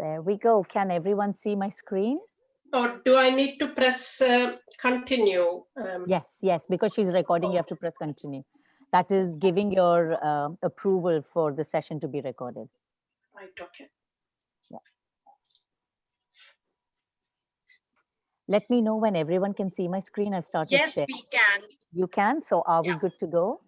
There we go. Can everyone see my screen? Or do I need to press continue? Yes, because she's recording, you have to press continue. That is giving your approval for the session to be recorded. Right, okay. Yeah. Let me know when everyone can see my screen. I've started sharing. Yes, we can. You can? So are we good to go?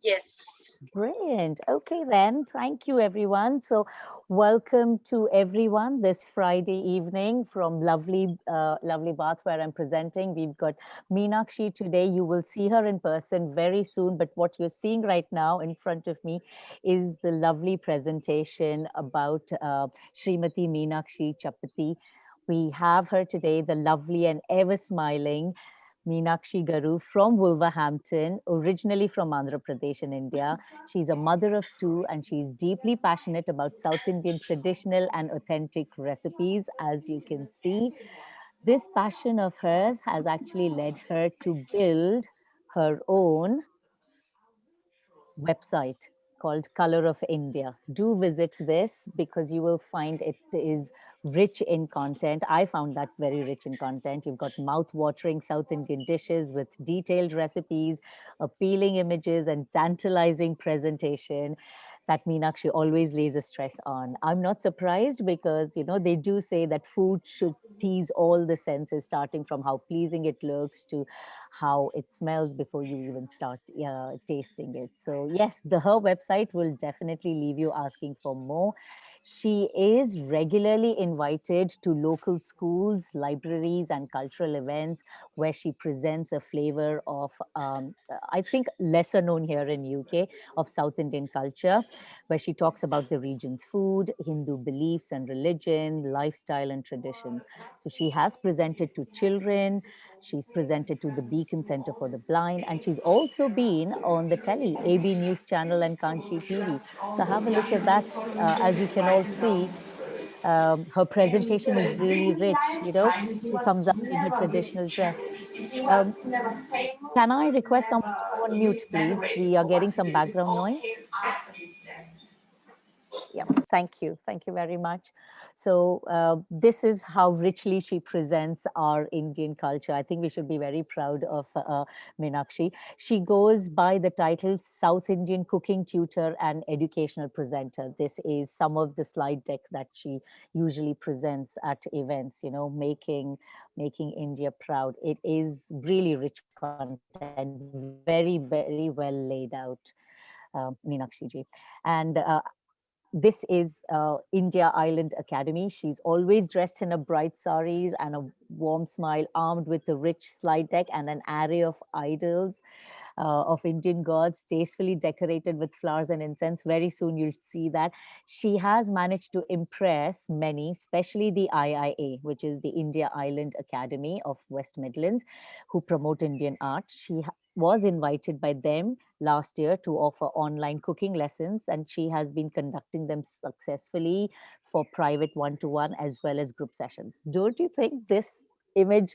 Yes. Brilliant. Okay, then. Thank you, everyone. So welcome to everyone this Friday evening from lovely Bath, where I'm presenting. We've got Meenakshi today. You will see her in person very soon. But what you're seeing right now in front of me is the lovely presentation about Srimati Meenakshi Chappiti. We have her today, the lovely and ever smiling Meenakshi Garu from Wolverhampton, originally from Andhra Pradesh in India. She's a mother of two and she's deeply passionate about South Indian traditional and authentic recipes, as you can see. This passion of hers has actually led her to build her own website called Color of India. Do visit this because you will find it is rich in content. I found that very rich in content. You've got mouth-watering South Indian dishes with detailed recipes, appealing images, and tantalizing presentation that Meenakshi always lays a stress on. I'm not surprised because, you know, they do say that food should tease all the senses, starting from how pleasing it looks to how it smells before you even start tasting it. So yes, her website will definitely leave you asking for more. She is regularly invited to local schools, libraries, and cultural events where she presents a flavor of, I think, lesser known here in UK, of South Indian culture, where she talks about the region's food, Hindu beliefs and religion, lifestyle and tradition. So she has presented to children, she's presented to the Beacon Center for the Blind, and she's also been on the telly, AB News Channel and Kanchi TV. So have a look at that. As you can all see, her presentation is really rich. You know, she comes out in her traditional dress. Can I request someone to go on mute, please? We are getting some background noise. Yeah, thank you. Thank you very much. So this is how richly she presents our Indian culture. I think we should be very proud of Meenakshi. She goes by the title South Indian Cooking Tutor and Educational Presenter. This is some of the slide deck that she usually presents at events, you know, making India proud. It is really rich content, very, very well laid out, Meenakshi ji. And this is India Island Academy. She's always dressed in a bright saris and a warm smile, armed with a rich slide deck and an array of idols of Indian gods, tastefully decorated with flowers and incense. Very soon you'll see that. She has managed to impress many, especially the IIA, which is the India Island Academy of West Midlands, who promote Indian art. She was invited by them last year to offer online cooking lessons, and she has been conducting them successfully for private one-to-one as well as group sessions. Don't you think this image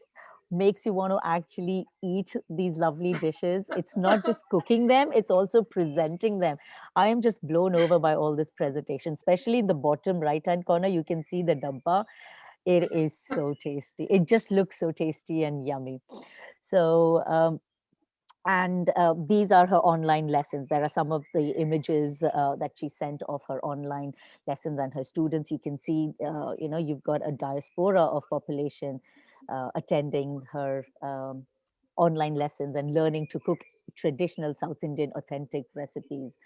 makes you want to actually eat these lovely dishes? It's not just cooking them, it's also presenting them. I am just blown over by all this presentation, especially in the bottom right-hand corner. You can see the dabba. It is so tasty. It just looks so tasty and yummy. So, and these are her online lessons. There are some of the images that she sent of her online lessons and her students. You can see, you know, you've got a diaspora of population attending her online lessons and learning to cook traditional South Indian authentic recipes.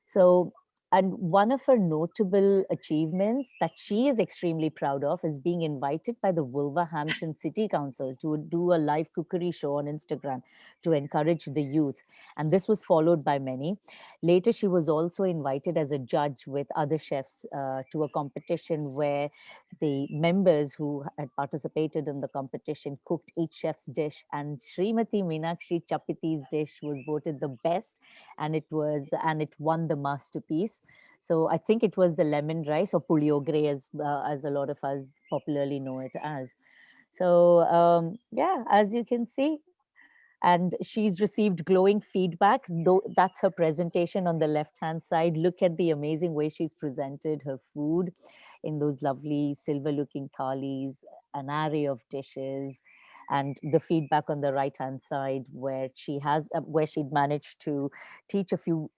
So, and one of her notable achievements that she is extremely proud of is being invited by the Wolverhampton City Council to do a live cookery show on Instagram to encourage the youth. And this was followed by many. Later, she was also invited as a judge with other chefs to a competition where the members who had participated in the competition cooked each chef's dish. And Srimati Meenakshi Chappiti's dish was voted the best, and it won the masterpiece. So I think it was the lemon rice, or puliogre, as a lot of us popularly know it as. So yeah, as you can see, and she's received glowing feedback, though that's her presentation on the left hand side. Look at the amazing way she's presented her food. in those lovely silver looking thalis, an array of dishes, and the feedback on the right hand side where where she'd managed to teach a few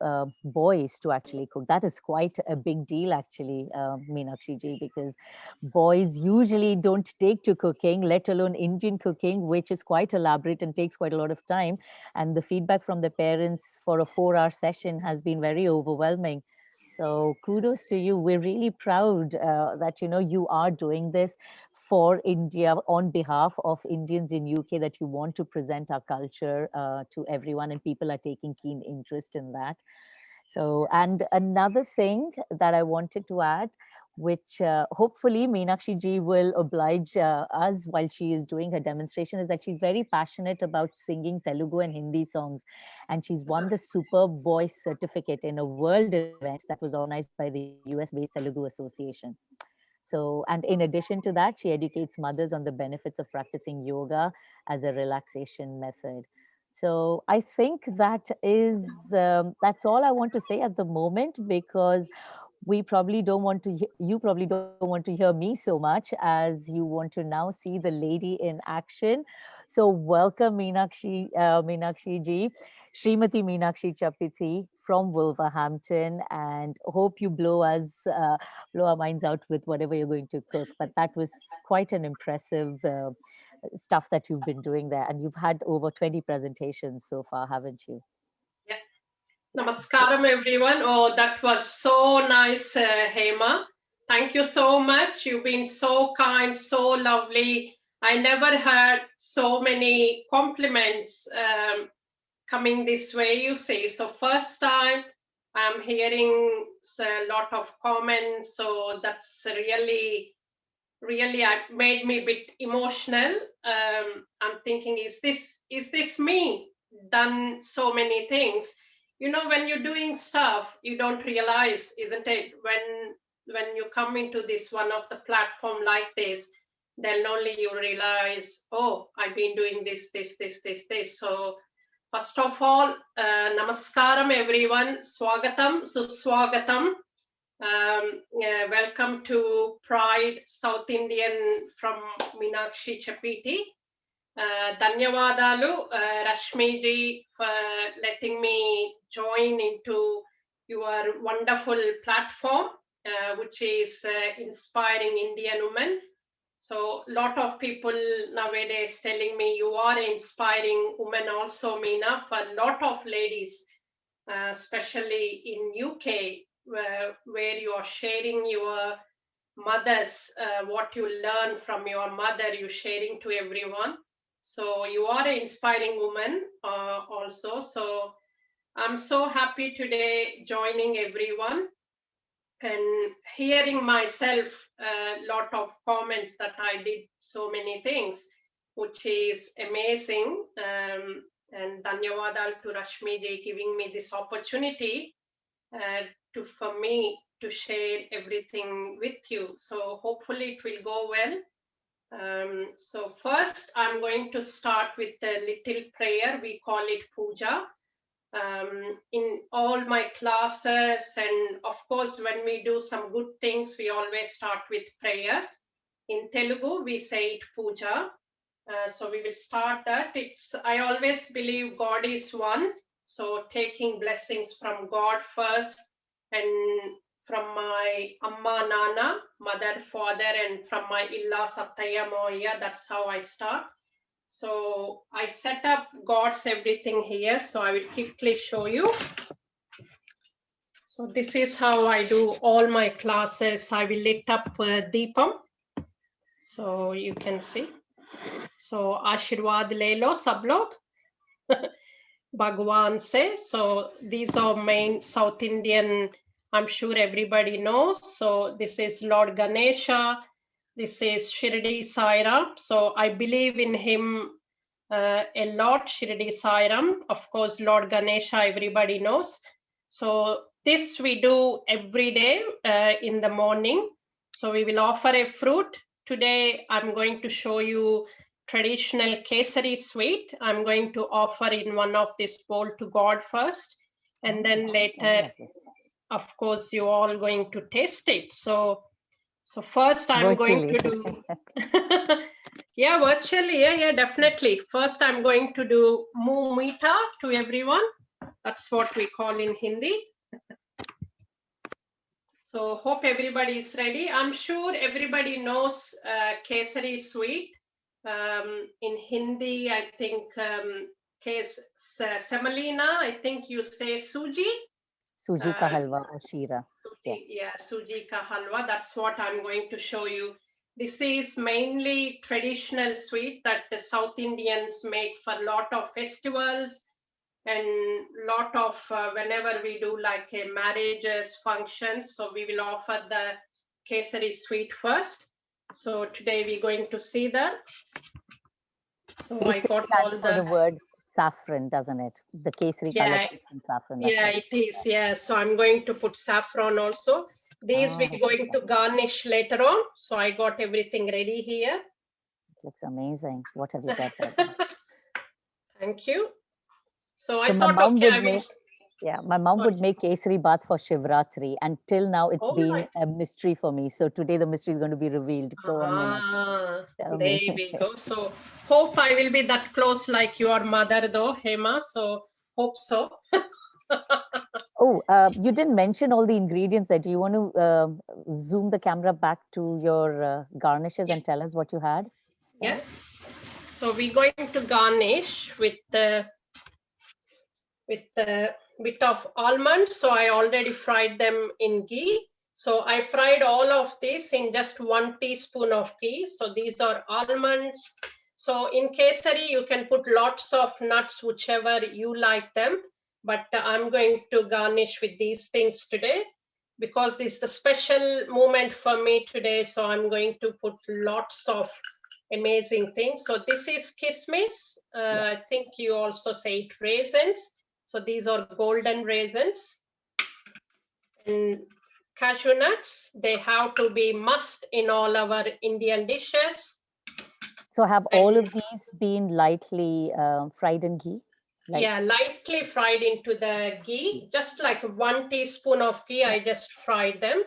boys to actually cook. That is quite a big deal, actually, Meenakshi ji, because boys usually don't take to cooking, let alone Indian cooking, which is quite elaborate and takes quite a lot of time. And the feedback from the parents for a 4-hour session has been very overwhelming. So kudos to you. We're really proud that you are doing this for India on behalf of Indians in UK, that you want to present our culture to everyone, and people are taking keen interest in that. So, and another thing that I wanted to add, which hopefully Meenakshi ji will oblige us while she is doing her demonstration, is that she's very passionate about singing Telugu and Hindi songs. And she's won the Superb Voice certificate in a world event that was organized by the US-based Telugu Association. So, and in addition to that, she educates mothers on the benefits of practicing yoga as a relaxation method. So I think that's all I want to say at the moment, because we probably don't want to you probably don't want to hear me so much, as you want to now see the lady in action. So welcome, Meenakshi ji, Srimati Meenakshi Chappiti from Wolverhampton, and hope you blow our minds out with whatever you're going to cook. But that was quite an impressive stuff that you've been doing there, and you've had over 20 presentations so far, haven't you? Yeah. Namaskaram, everyone. Oh, that was so nice, Hema. Thank you so much. You've been so kind, so lovely. I never heard so many compliments coming this way, you see. So first time I'm hearing a lot of comments. So that's really made me a bit emotional. I'm thinking, is this me? Done so many things. When you're doing stuff, you don't realize, isn't it? When you come into this one of the platform like this, then only you realize, oh, I've been doing this. So first of all, namaskaram everyone, swagatam, suswagatam. Welcome to Pride South Indian from Meenakshi Chappiti. Dhanyawadalu, Rashmi ji, for letting me join into your wonderful platform, which is inspiring Indian women. So a lot of people nowadays telling me you are inspiring women also, Meena, for a lot of ladies, especially in UK, where you are sharing your mothers, what you learn from your mother, you sharing to everyone. So you are an inspiring woman also. So I'm so happy today joining everyone and hearing myself a lot of comments that I did so many things, which is amazing. And Dhanyawad to Rashmi ji giving me this opportunity for me to share everything with you. So hopefully it will go well. So first I'm going to start with a little prayer. We call it puja. In all my classes, and of course when we do some good things, we always start with prayer. In Telugu we say it puja. So we will start that. I always believe God is one, so taking blessings from God first, and from my Amma Nana, mother, father, and from my Illa Sattaya Moya. That's how I start. So I set up God's everything here. So I will quickly show you. So this is how I do all my classes. I will lit up Deepam. So you can see. So Ashirwad Lelo Sablog. Bhagwan se. So these are main South Indian, I'm sure everybody knows. So this is Lord Ganesha. This is Shirdi Sai Ram. So I believe in him a lot, Shirdi Sai Ram. Of course, Lord Ganesha, everybody knows. So this we do every day in the morning. So we will offer a fruit. Today I'm going to show you traditional kesari sweet. I'm going to offer in one of this bowl to God first, and then later, of course, you all going to taste it. So So first I'm going to do, yeah, virtually, yeah, definitely. First I'm going to do Muh Meeta to everyone. That's what we call in Hindi. So hope everybody is ready. I'm sure everybody knows Kesari sweet. In Hindi, I think semolina, I think you say suji. Suji ka halwa or shira. Suji, yeah, suji ka halwa. That's what I'm going to show you. This is mainly traditional sweet that the South Indians make for a lot of festivals and lot of whenever we do like a marriages functions. So we will offer the kesari sweet first. So today we're going to see that. So Kesari I got all the word saffron, doesn't it? The kesari color comes from saffron. Yeah, it is. Yeah, so I'm going to put saffron also. These we're going to garnish later on. So I got everything ready here. It looks amazing. What have you got there? Thank you. So I thought, okay, I will. Yeah, my mom would make kesari bath for Shivratri, and till now it's been a mystery for me. So today the mystery is going to be revealed. Go on, there we go. So hope I will be that close like your mother though, Hema. So hope so. Oh, you didn't mention all the ingredients there. Do you want to zoom the camera back to your garnishes and tell us what you had? Yeah. So we're going to garnish with the bit of almonds. So I already fried them in ghee. So I fried all of this in just 1 teaspoon of ghee. So these are almonds. So in kesari, you can put lots of nuts, whichever you like them. But I'm going to garnish with these things today because this is the special moment for me today. So I'm going to put lots of amazing things. So this is kismis. I think you also say it raisins. So these are golden raisins. And cashew nuts, they have to be must in all our Indian dishes. So have all of these been lightly fried in ghee? Yeah, lightly fried into the ghee, just like 1 teaspoon of ghee, I just fried them.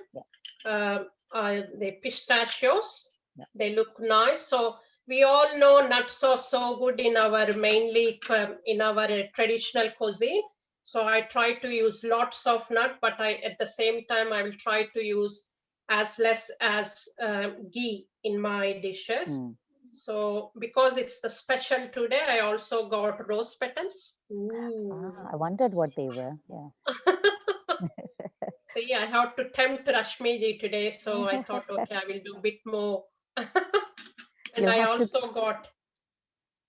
The pistachios, they look nice. So we all know nuts are so good in our mainly in our traditional cuisine. So I try to use lots of nut, but at the same time I will try to use as less as ghee in my dishes. So because it's the special today, I also got rose petals. I wondered what they were. Yeah. So yeah, I have to tempt Rashmiji today. So I thought, okay, I will do a bit more. And I also got,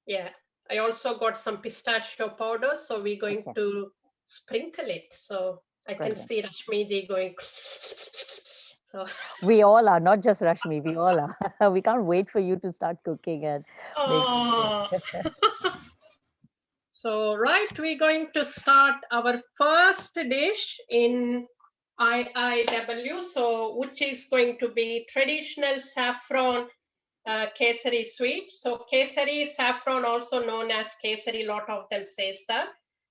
I also got some pistachio powder. So we're going to sprinkle it. So I can see Rashmiji going. So we all are, not just Rashmi, we all are. We can't wait for you to start cooking and So right, we're going to start our first dish in IIW, so which is going to be traditional saffron kesari sweet. So kesari, saffron, also known as kesari, lot of them says that.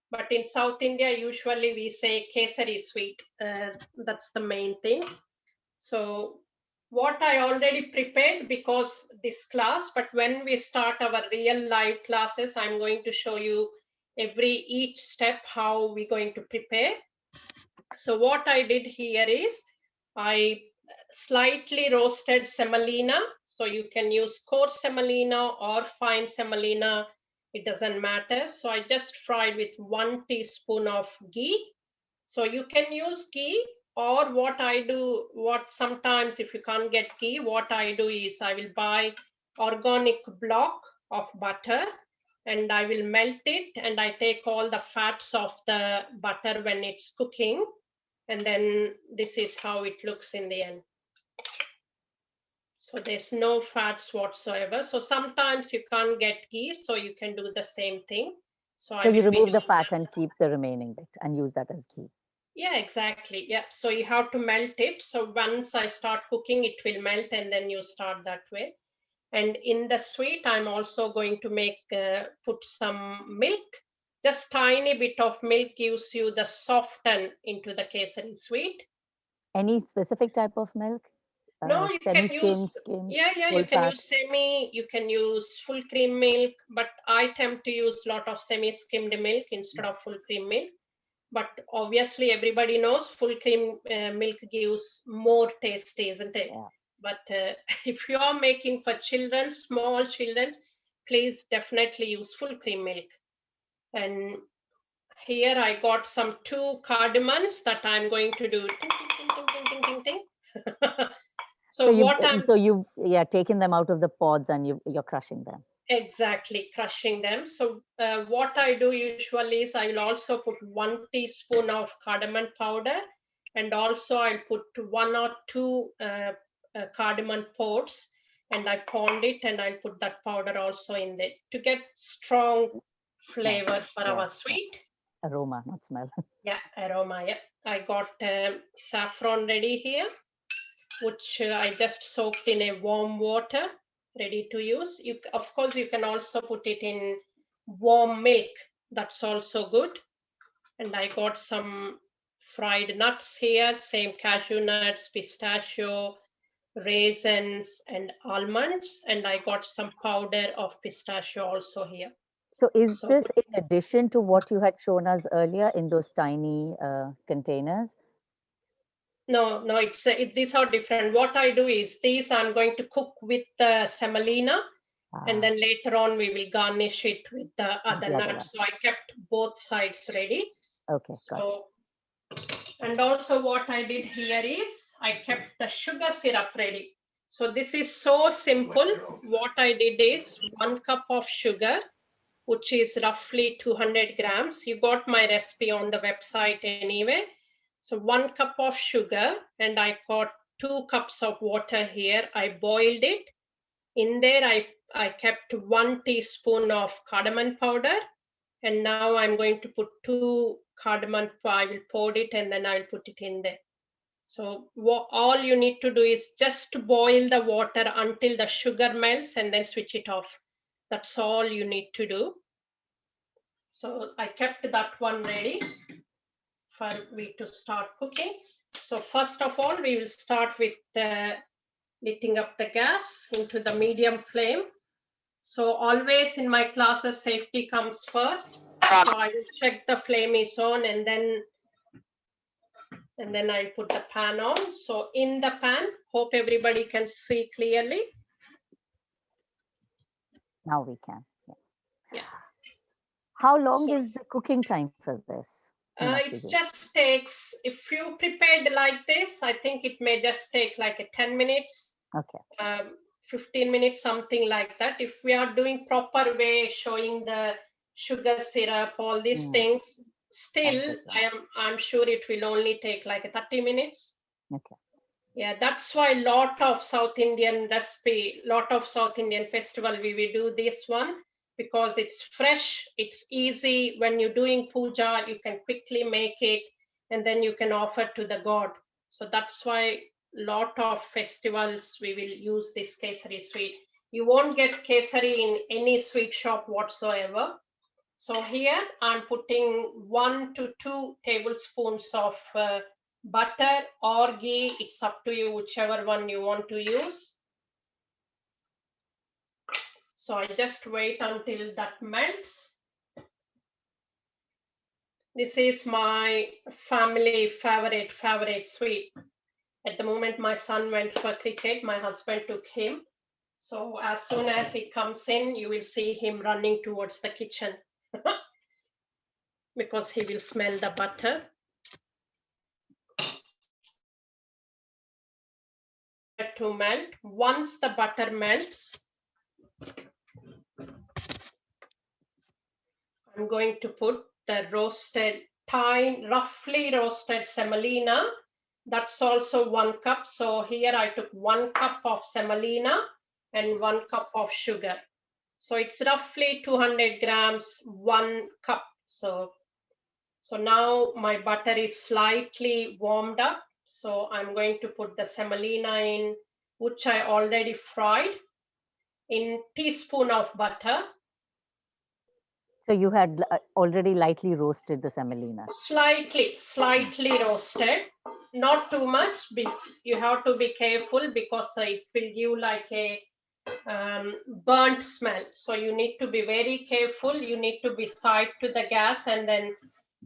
But in South India, usually we say kesari sweet. That's the main thing. So what I already prepared because this class, but when we start our real live classes, I'm going to show you each step how we're going to prepare. So what I did here is I slightly roasted semolina. So you can use coarse semolina or fine semolina. It doesn't matter. So I just fried with 1 teaspoon of ghee. So you can use ghee, or what I do, sometimes if you can't get ghee, what I do is I will buy organic block of butter and I will melt it and I take all the fats of the butter when it's cooking. And then this is how it looks in the end. So there's no fats whatsoever. So sometimes you can't get ghee, so you can do the same thing. So you remove the fat and keep the remaining bit and use that as ghee. Yeah, exactly. Yeah. So you have to melt it. So once I start cooking, it will melt and then you start that way. And in the sweet, I'm also going to make, put some milk. Just tiny bit of milk gives you the soften into the kesari sweet. Any specific type of milk? No, you can semi-skimmed, use, skimmed, yeah, full you can fat? use semi, you can use full cream milk, but I tend to use a lot of semi-skimmed milk instead of full cream milk. But obviously everybody knows full cream milk gives more taste, isn't it? Yeah. But if you are making for children, small children, please definitely use full cream milk. And here I got some 2 cardamoms that I'm going to do ting, ting, ting, ting, ting, ting, ting, ting. So what I'm you've taken them out of the pods and you're crushing them. exactly crushing them. So what I do usually is I will also put 1 teaspoon of cardamom powder, and also I'll put 1 or 2 cardamom pods, and I pound it, and I'll put that powder also in there to get strong flavor for our sweet. Aroma, not smell. Yeah, aroma. Yeah, I got saffron ready here, which I just soaked in a warm water, ready to use. Of course, you can also put it in warm milk. That's also good. And I got some fried nuts here, same cashew nuts, pistachio, raisins, and almonds. And I got some powder of pistachio also here. So is this in addition to what you had shown us earlier in those tiny containers? No, these are different. What I do is these I'm going to cook with the semolina, and then later on we will garnish it with the other nuts. So I kept both sides ready. Okay, so, and also what I did here is I kept the sugar syrup ready. So this is so simple. What I did is 1 cup of sugar, which is roughly 200 grams. You got my recipe on the website anyway. So 1 cup of sugar, and I got 2 cups of water here. I boiled it. In there, I kept 1 teaspoon of cardamom powder, and now I'm going to put 2 cardamom. I will pour it, and then I'll put it in there. So all you need to do is just boil the water until the sugar melts, and then switch it off. That's all you need to do. So I kept that one ready for me to start cooking. So first of all, we will start with lighting up the gas into the medium flame. So always in my classes, safety comes first. So I will check the flame is on, and then I put the pan on. So in the pan, hope everybody can see clearly. Now we can. Yeah. How long is the cooking time for this? It just takes, if you prepared like this, I think it may just take like 10 minutes. Okay. 15 minutes, something like that. If we are doing proper way, showing the sugar syrup, all these things, still I'm sure it will only take like 30 minutes. Okay. Yeah, that's why lot of South Indian recipe, lot of South Indian festival, we will do this one, because it's fresh, it's easy. When you're doing puja, you can quickly make it, and then you can offer to the god. So that's why lot of festivals we will use this kesari sweet. You won't get kesari in any sweet shop whatsoever. So here I'm putting 1 to 2 tablespoons of butter or ghee. It's up to you, whichever one you want to use. So I just wait until that melts. This is my family favorite sweet. At the moment my son went for cricket, my husband took him. So as soon as he comes in, you will see him running towards the kitchen because he will smell the butter. To melt. Once the butter melts, I'm going to put the roasted roughly roasted semolina. That's also 1 cup. So here I took 1 cup of semolina and 1 cup of sugar. So it's roughly 200 grams, 1 cup. So now my butter is slightly warmed up. So I'm going to put the semolina in, which I already fried, in teaspoon of butter. So you had already lightly roasted the semolina. Slightly roasted, not too much. You have to be careful because it will give like a burnt smell. So you need to be very careful. You need to be side to the gas, and then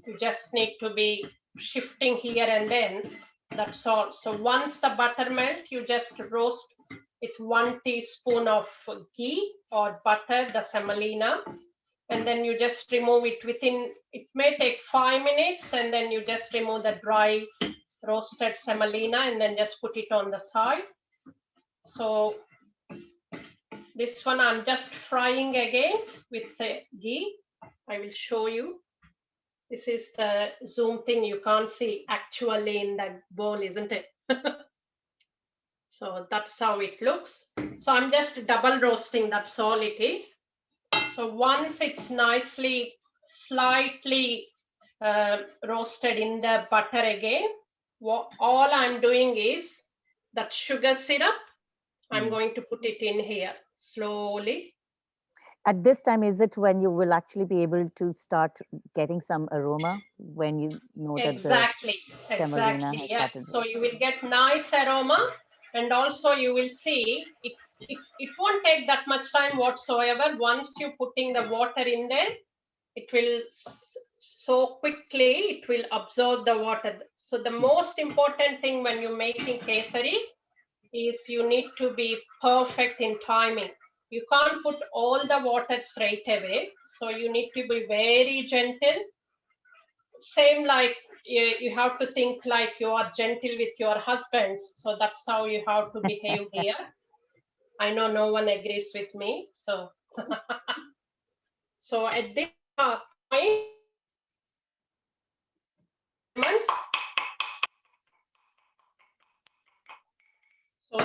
you just need to be shifting here and then. That's all. So once the butter melt, you just roast with 1 teaspoon of ghee or butter, the semolina, and then you just remove it within, it may take 5 minutes, and then you just remove the dry roasted semolina and then just put it on the side. So this one I'm just frying again with the ghee. I will show you. This is the zoom thing. You can't see actually in the bowl, isn't it? So that's how it looks. So I'm just double roasting, that's all it is. So once it's nicely, slightly roasted in the butter again, all I'm doing is that sugar syrup, I'm going to put it in here slowly. At this time, is it when you will actually be able to start getting some aroma, when you know that the semolina has Yeah. started? So you will get nice aroma, and also you will see it won't take that much time whatsoever. Once you're putting the water in there, it will so quickly, it will absorb the water. So the most important thing when you're making kesari is you need to be perfect in timing. You can't put all the water straight away. So you need to be very gentle. Same like you have to think like you are gentle with your husbands. So that's how you have to behave here. I know no one agrees with me. So, so at this point, so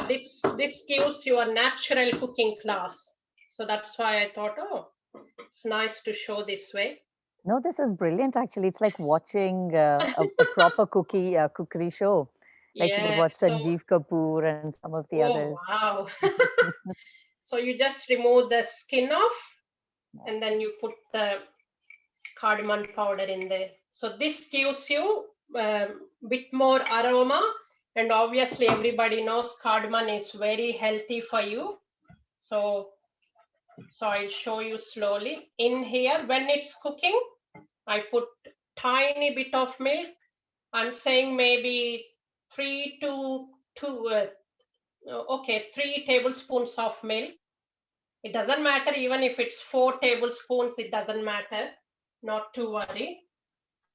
this gives you a natural cooking class. So that's why I thought, oh, it's nice to show this way. No, this is brilliant. Actually, it's like watching a proper cookery show, like you would Yeah. watch So, Sanjeev Kapoor and some of the oh others. wow. So you just remove the skin off, and then you put the cardamom powder in there. So this gives you a bit more aroma, and obviously everybody knows cardamom is very healthy for you. So I'll show you slowly. In here, when it's cooking, I put tiny bit of milk. I'm saying maybe 3 to 2, 3 tablespoons of milk. It doesn't matter even if it's 4 tablespoons, it doesn't matter. Not to worry.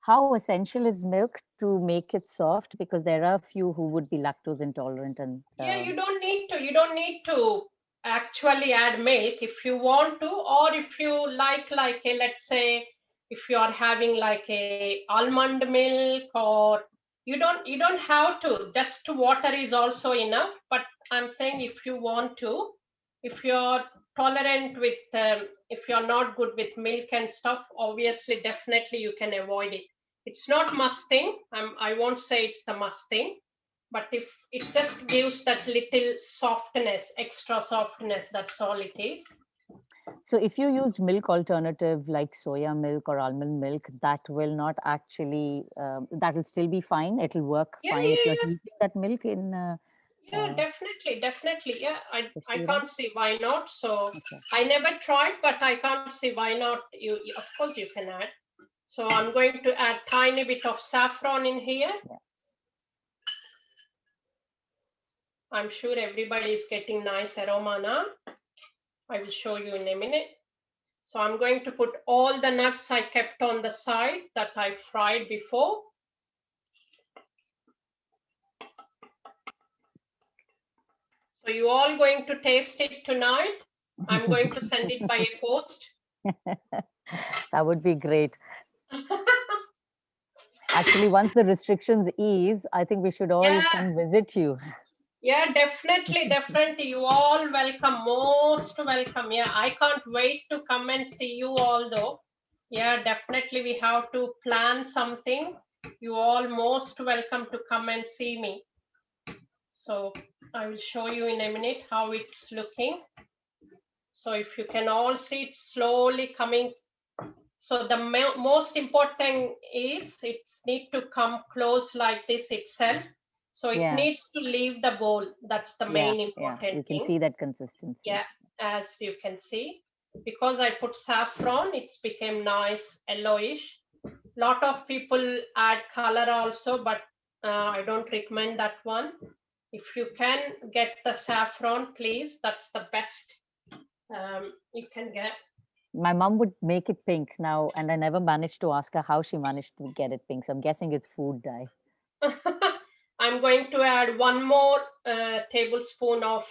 How essential is milk to make it soft? Because there are a few who would be lactose intolerant, and Yeah, you don't need to actually add milk if you want to, or if you like a, let's say, if you are having like a almond milk, or you don't have to, just water is also enough. But I'm saying if you want to, if you're tolerant with if you're not good with milk and stuff, obviously definitely you can avoid it. It's not must thing. I won't say it's the must thing, but if it just gives that little softness, extra softness, that's all it is. so if you use milk alternative like soya milk or almond milk, that will not actually, that will still be fine. It'll work Yeah, fine if yeah, you're yeah. heating that milk in Yeah, definitely. Yeah, the I syrup. can't see why not. So Okay. I never tried, but I can't see why not. Of course you can add. So I'm going to add tiny bit of saffron in here. Yeah. I'm sure everybody is getting nice aroma now. I will show you in a minute. So I'm going to put all the nuts I kept on the side that I fried before. So you all going to taste it tonight. I'm going to send it by a post. That would be great. Actually, once the restrictions ease, I think we should all Yeah, come visit you. yeah, definitely. You all welcome, most welcome. Yeah, I can't wait to come and see you all though. Yeah, definitely we have to plan something. You all most welcome to come and see me. So I will show you in a minute how it's looking. So if you can all see it slowly coming So the most important is it needs to come close like this itself. So it needs to leave the bowl. That's the main important You can thing. see that consistency. Yeah, as you can see, because I put saffron, it's became nice yellowish. Lot of people add color also, but I don't recommend that one. If you can get the saffron, please, that's the best you can get. My mom would make it pink now, and I never managed to ask her how she managed to get it pink. So I'm guessing it's food dye. I'm going to add one more tablespoon of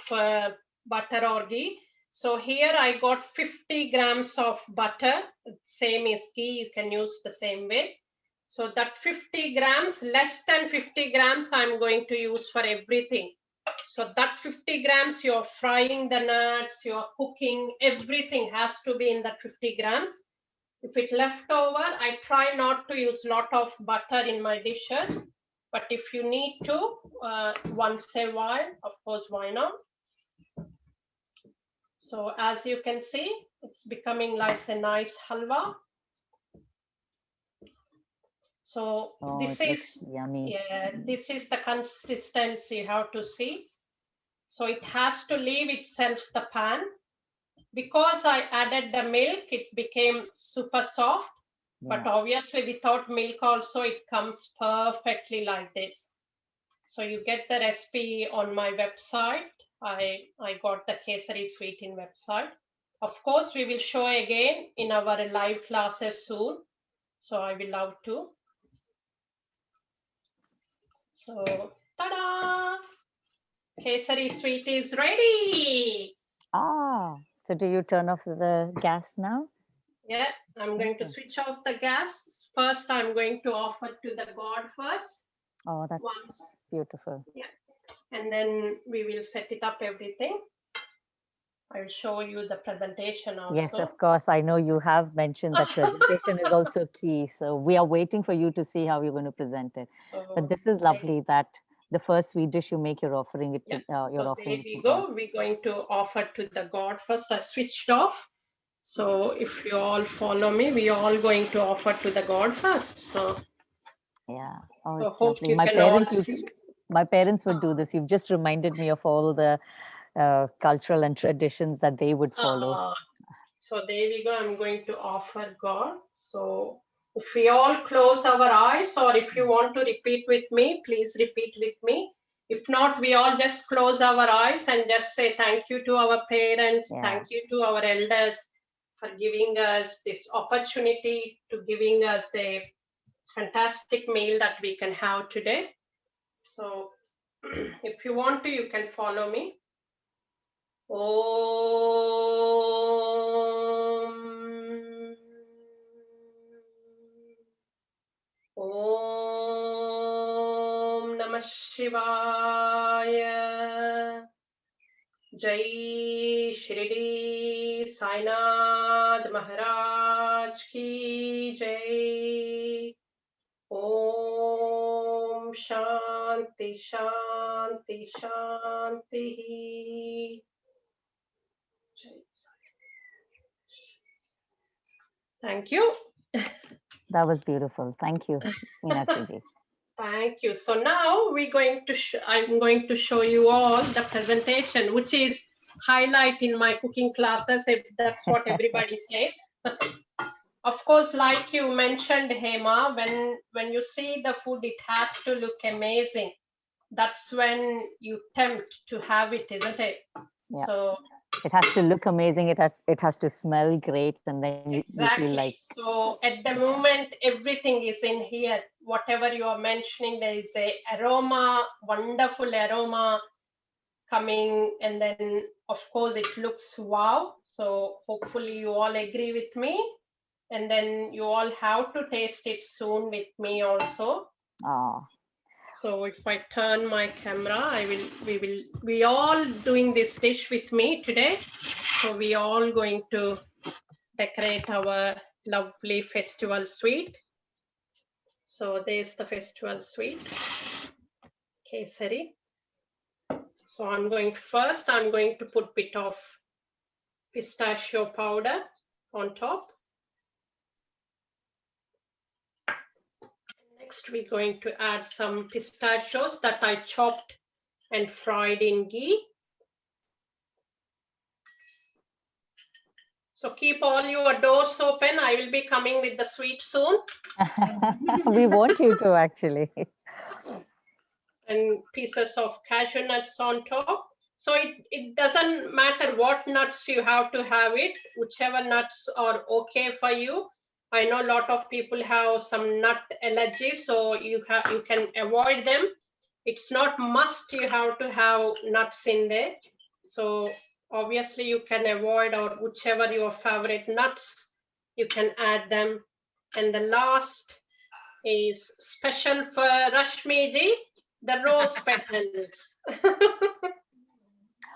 butter or ghee. So here I got 50 grams of butter, same as ghee, you can use the same way. So that 50 grams, less than 50 grams, I'm going to use for everything. So that 50 grams, you're frying the nuts, you're cooking, everything has to be in that 50 grams. If it left over, I try not to use a lot of butter in my dishes. But if you need to, once a while, of course, why not? So as you can see, it's becoming like a nice halwa. So this is yummy. Yeah, this is the consistency you have to see. So it has to leave itself the pan. Because I added the milk, it became super soft. But obviously without milk also it comes perfectly like this. So you get the recipe on my website. I got the Kesari sweet in website. Of course, we will show again in our live classes soon. So I will love to. So, ta-da! Kesari sweet is ready. So do you turn off the gas now? Yeah, I'm going to switch off the gas. First, I'm going to offer to the God first. Oh, that's beautiful. Yeah, and then we will set it up everything. I will show you the presentation also. Yes, of course. I know you have mentioned that presentation is also key. So we are waiting for you to see how you're going to present it. But this is lovely that the first sweet dish you make, you're offering it to, so there we go. We're going to offer to the God first. I switched off. So if you all follow me, we are all going to offer to the God first. So yeah, oh, I it's hope lovely. you can all see. My parents would do this. You've just reminded me of all the cultural and traditions that they would follow. So there we go. I'm going to offer God. So if we all close our eyes, or if you want to repeat with me, please repeat with me. If not, we all just close our eyes and just say thank you to our parents, thank you to our elders for giving us this opportunity, to giving us a fantastic meal that we can have today. So if you want to, you can follow me. Om Namah Shivaya. Jai Shirdi Sainath Maharaj Ki Jai. Om Shanti Shanti Shanti. Thank you. That was beautiful. Thank you, Meenakshi ji. Thank you. So now we're going to I'm going to show you all the presentation, which is highlight in my cooking classes, if that's what everybody says. Of course, like you mentioned, Hema, when you see the food, it has to look amazing. That's when you tempt to have it, isn't it? Yeah. So it has to look amazing. It has to smell great, and then you feel like. So at the moment, everything is in here. Whatever you are mentioning, there is a aroma, wonderful aroma coming, and then of course it looks wow. So hopefully you all agree with me, and then you all have to taste it soon with me also. So if I turn my camera, we all doing this dish with me today. So we all going to decorate our lovely festival sweet. So there's the festival sweet, Kesari. So I'm going to put bit of pistachio powder on top. Next, we're going to add some pistachios that I chopped and fried in ghee. So keep all your doors open. I will be coming with the sweet soon. We want you to actually. And pieces of cashew nuts on top. So it doesn't matter what nuts you have to have it, whichever nuts are okay for you. I know a lot of people have some nut allergy, so you can avoid them. It's not must you have to have nuts in there. So obviously you can avoid, or whichever your favorite nuts, you can add them. And the last is special for Rashmi ji, the rose petals.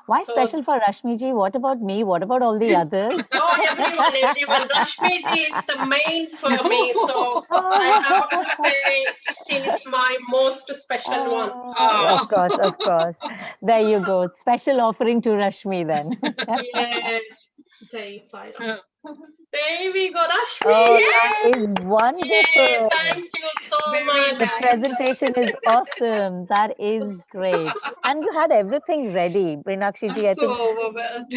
Why So- special for Rashmi ji? What about me? What about all the others? No, everyone. Rashmi ji is the main for me, so I have to say she is my most special one. Of course, of course. There you go. Special offering to Rashmi then. Yeah. Jai Sai Ram. There we go, Rashmi. Oh, that is wonderful. Yeah, thank you so Very much. The nice. presentation is awesome. That is great. And you had everything ready, Meenakshi I'm ji. I so think, overwhelmed.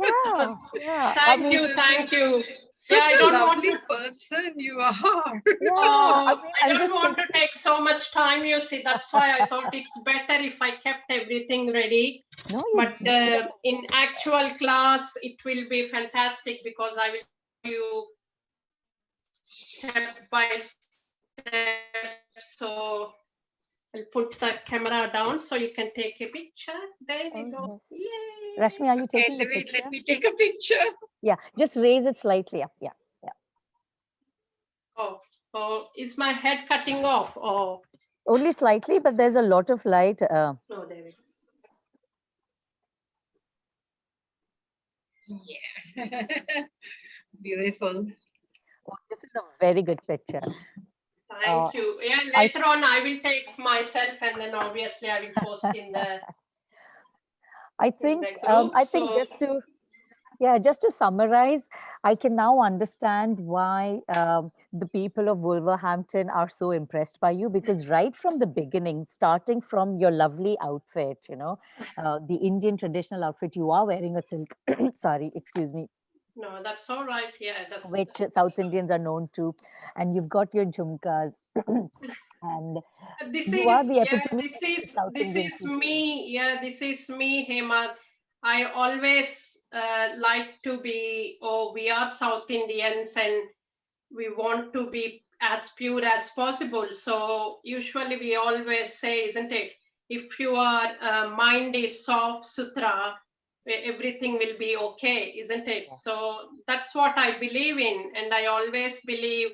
yeah, yeah. I Thank mean, you, thank you. Such I a don't want lovely to- person you are. yeah. Oh, I mean, I I'm don't just want to take so much time, you see. That's why I thought it's better if I kept everything ready. no, you. But in actual class, it will be fantastic because I will show you step by step. So I'll put the camera down so you can take a picture. There we go. Yes. Yay. Rashmi, are you taking the Wait, picture? let me take a picture. Yeah, just raise it slightly up. Yeah. Oh, is my head cutting off? Oh, Only slightly, but there's a lot of light. no, there we go. Yeah. Beautiful. Oh, this is a very good picture. Thank you. Yeah, later on I will take myself and then obviously I will post in the I think group, so- just to summarize, I can now understand why the people of Wolverhampton are so impressed by you, because right from the beginning, starting from your lovely outfit, the Indian traditional outfit, you are wearing a silk, sorry, excuse me, No, that's all right. Yeah, that's which South Indians are known to, and you've got your jhumkas, and this you is are the yeah, epitome this of is South this Indian is cuisine. me. Yeah, this is me, Hema. I always like to be, oh, we are South Indians and we want to be as pure as possible. So usually we always say, isn't it? If your mind is soft, sutra, everything will be okay, isn't it? Yeah. So that's what I believe in. And I always believe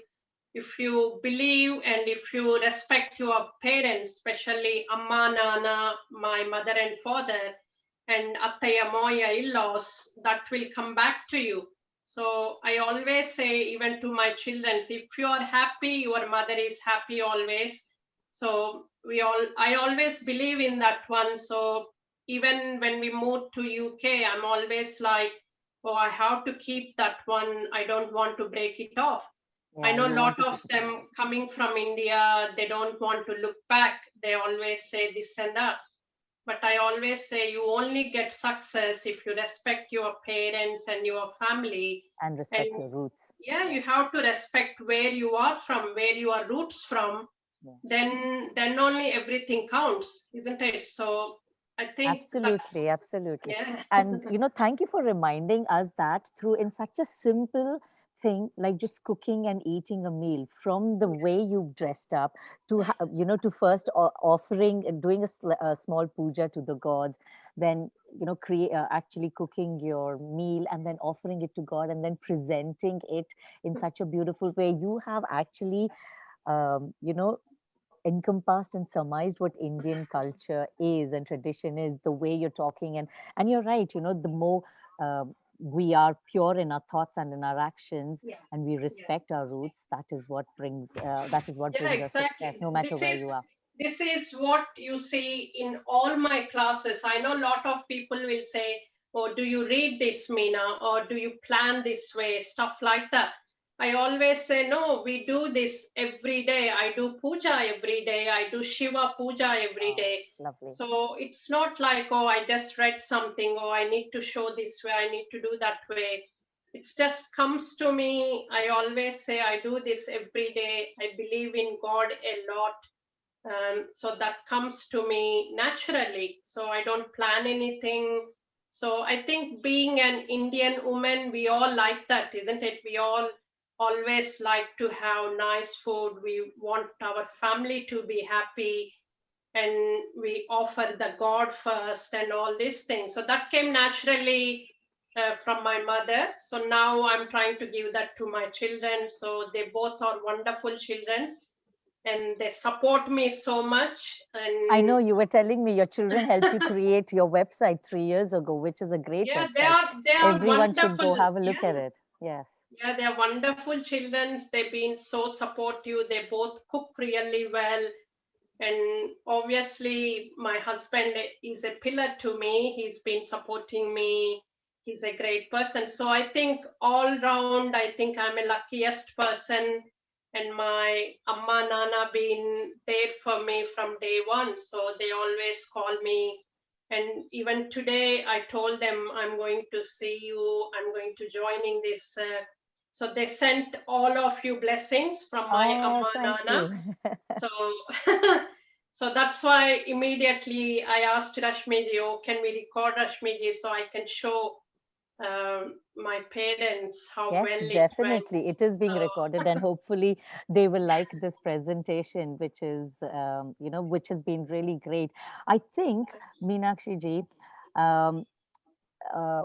if you believe and if you respect your parents, especially Amma, Nana, my mother and father, and Attaya, Moya, in-laws, that will come back to you. So I always say, even to my children, if you are happy, your mother is happy always. So I always believe in that one. So even when we moved to UK, I'm always like, oh, I have to keep that one. I don't want to break it off. I Yeah, know a you lot want to of keep it them coming from India, they don't want to look back. They always say this and that. But I always say you only get success if you respect your parents and your family. and respect And your roots. yeah, you have to respect where you are from, where your roots from. Yeah. Then only everything counts, isn't it? So I think Absolutely, that's, absolutely. yeah. And thank you for reminding us that through in such a simple thing like just cooking and eating a meal, from the way you've dressed up to to first offering and doing a small puja to the gods, then create actually cooking your meal and then offering it to God and then presenting it in such a beautiful way. You have actually um, you know encompassed and surmised what Indian culture is and tradition is, the way you're talking. And you're right, the more we are pure in our thoughts and in our actions, Yeah. and we respect our roots, that is what brings Yeah, us success, exactly. no matter where you are. This is what you see in all my classes. I know a lot of people will say, oh, do you read this, Meena? Or do you plan this way? Stuff like that. I always say, no, we do this every day. I do puja every day. I do Shiva puja every Oh, day. lovely. So it's not like, oh, I just read something, or I need to show this way, I need to do that way. It just comes to me. I always say I do this every day. I believe in God a lot. So that comes to me naturally. So I don't plan anything. So I think being an Indian woman, we all like that, isn't it? We all always like to have nice food. We want our family to be happy, and we offer the God first and all these things. So that came naturally from my mother. So now I'm trying to give that to my children. So they both are wonderful children, and they support me so much. I know And you were telling me your children helped you create your website 3 years ago, which is a great yeah, website. they are Everyone should wonderful. go have a look Yeah, at it. Yes. yeah, they are wonderful children. They've been so supportive. They both cook really well. And obviously, my husband is a pillar to me. He's been supporting me. He's a great person. So I think all round, I think I'm a luckiest person. And my amma nana been there for me from day one. So they always call me. And even today, I told them I'm going to see you. I'm going to join in this. So they sent all of you blessings from my Oh, amma thank nana. you. So, so that's why immediately I asked Rashmiji, oh, can we record Rashmiji so I can show my parents how Yes, well it went. definitely. It is being recorded, So, and hopefully they will like this presentation, which is, which has been really great. I think, Meenakshi ji, um, uh,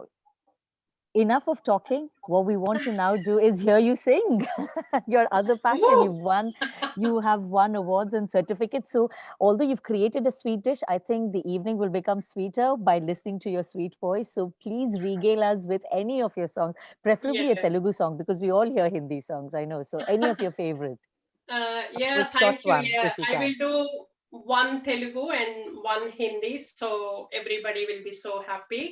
enough of talking. What we want to now do is hear you sing. Your other passion. woo! You have won awards and certificates. So although you've created a sweet dish, I think the evening will become sweeter by listening to your sweet voice. So please regale us with any of your songs, preferably a Yeah. Telugu song, because we all hear Hindi songs, I know. So any of your favorite, a Yeah, quick short thank you. one, Yeah, if you I can. will do one Telugu and one Hindi, so everybody will be so happy.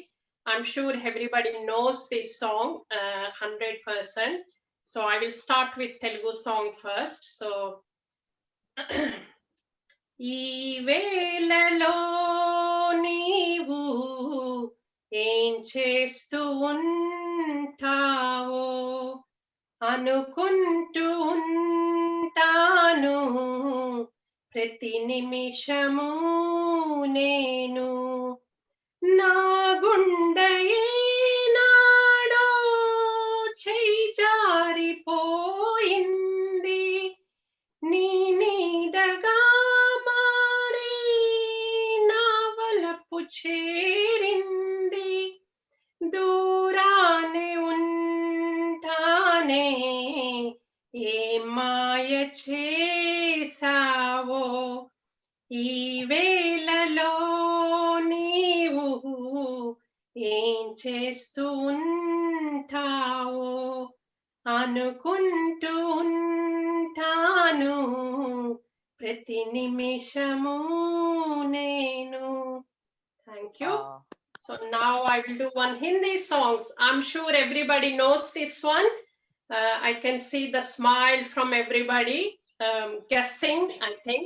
I'm sure everybody knows this song 100%. So I will start with Telugu song first. So ఈ వేళలో నీవు ఏం చేస్తూ ఉంటావో అనుకుంటూ ఉంటాను ప్రతి నిమిషము నేను నా గుండె నాడో చేయి జారిపోయింది నీ నీడగా మారి నా వలపు చేరింది దూరానే ఉంటానే ఏ మాయ చేసావో ఈ వేళలో నీవు ఏం చేస్తూ ఉంటావో అనుకుంటూ ఉంటాను ప్రతి నిమిషము నేను. Thank you. Oh, So now I will do one Hindi songs. I'm sure everybody knows this one. I can see the smile from everybody guessing, I think.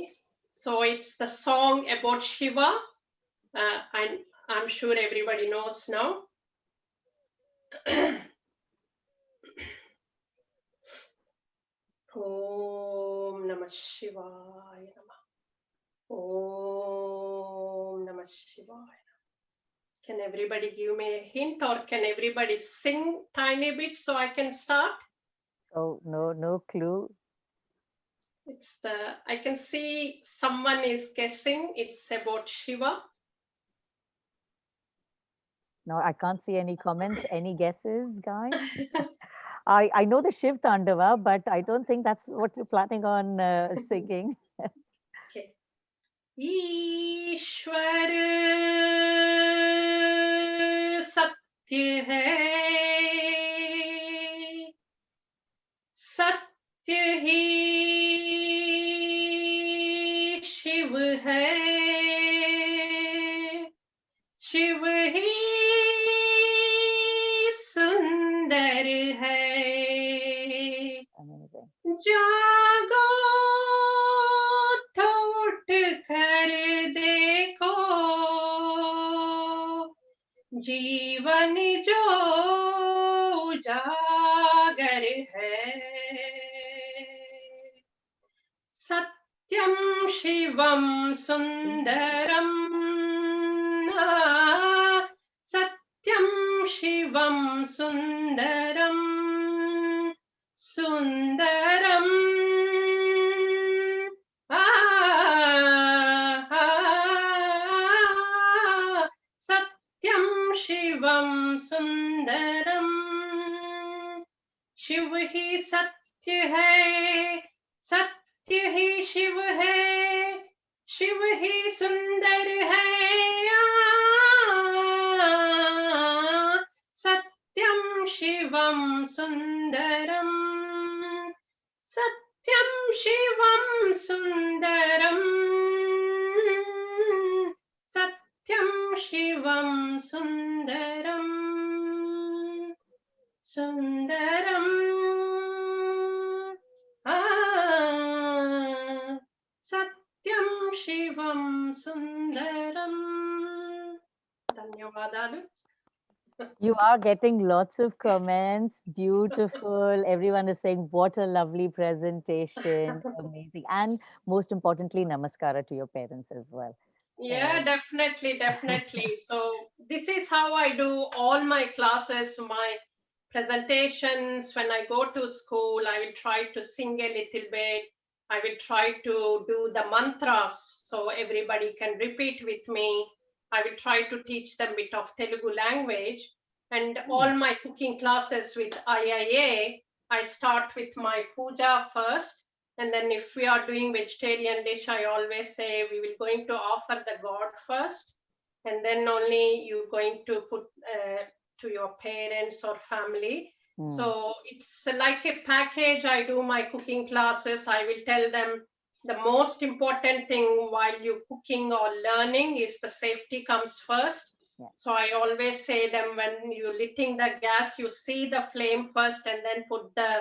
So it's the song about Shiva. And I'm sure everybody knows now. Om Namah Shivaya Namah. Om Namah Shivaya. Can everybody give me a hint, or can everybody sing tiny bit so I can start? oh, no clue. It's I can see someone is guessing. It's about Shiva. No, I can't see any comments. Any guesses, guys? I know the Shiv Tandava, but I don't think that's what you're planning on singing. Okay. ईश्वर सत्य है सत्य ही शिव है शिव ही सुंदर है जागो तो उठ कर देखो, जीवन जो उजागर है। सत्यम शिवम सुंदरम, सत्यम शिवम सुंदरम, सुंदरम सत्यम शिवम सुंदरम। शिव ही सत्य है, सत्य ही शिव है, शिव ही सुंदर है। सत्यम शिवम सुंदरम, सत्यम शिवम सुंदरम, सत्यम शिवम सुंदरम, सुंदरम सत्यम शिवम सुंदरम। ధన్యవాదాలు. You are getting lots of comments. Beautiful. Everyone is saying, what a lovely presentation. Amazing. And most importantly, namaskara to your parents as well. Yeah, definitely, definitely. So this is how I do all my classes, my presentations. When I go to school, I will try to sing a little bit. I will try to do the mantras so everybody can repeat with me. I will try to teach them a bit of Telugu language. And all my cooking classes with IIA, I start with my puja first. And then if we are doing vegetarian dish, I always say we will going to offer the God first. And then only you're going to put to your parents or family. So it's like a package. I do my cooking classes. I will tell them the most important thing while you're cooking or learning is the safety comes first. Yeah. So I always say them when you're lighting the gas, you see the flame first and then put the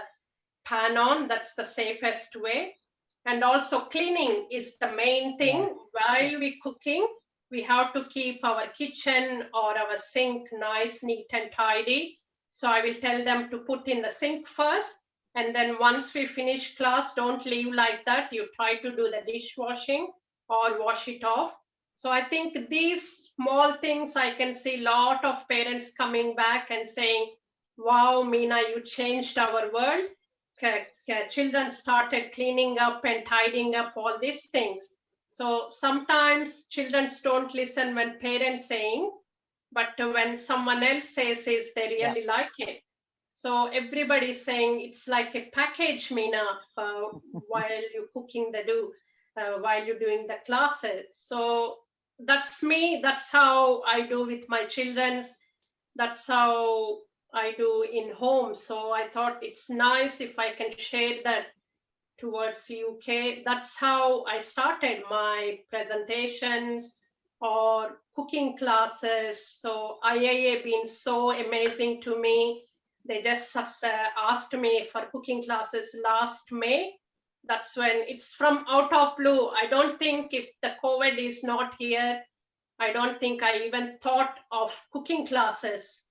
pan on. That's the safest way. And also cleaning is the main thing. Yes. While we're cooking, we have to keep our kitchen or our sink nice, neat and tidy. So I will tell them to put in the sink first. And then once we finish class, don't leave like that. You try to do the dishwashing or wash it off. So I think these small things, I can see a lot of parents coming back and saying, wow, Meena, you changed our world. Children started cleaning up and tidying up all these things. So sometimes children don't listen when parents saying, but when someone else says is they really like it. So everybody's saying it's like a package, Meena, while you're cooking the do, while you're doing the classes. So that's me. That's how I do with my children's. That's how I do in home. So I thought it's nice if I can share that towards UK. That's how I started my presentations or cooking classes. So IIA been so amazing to me. They just asked me for cooking classes last May. That's when it's from out of blue. I don't think if the COVID is not here, I don't think I even thought of cooking classes.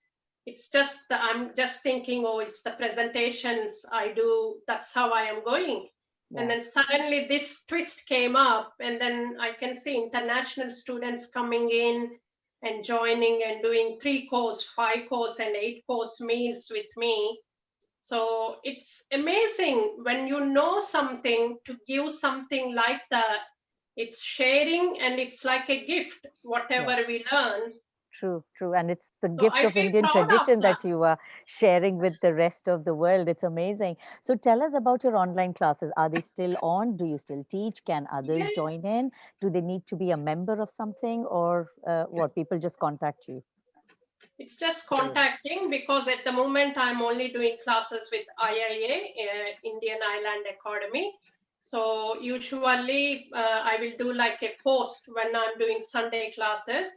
It's just, I'm just thinking, oh, it's the presentations I do. That's how I am going. Yeah. And then suddenly this twist came up, and then I can see international students coming in and joining and doing 3-course, 5-course, and 8-course meals with me. So it's amazing when you know something to give something like that. It's sharing and it's like a gift, whatever we learn. True, true. And it's the gift of Indian tradition that you are sharing with the rest of the world. It's amazing. So tell us about your online classes. Are they still on? Do you still teach? Can others join in? Do they need to be a member of something, or what? People just contact you? It's just contacting, because at the moment I'm only doing classes with IIA, Indian Island Academy. So usually I will do like a post when I'm doing Sunday classes.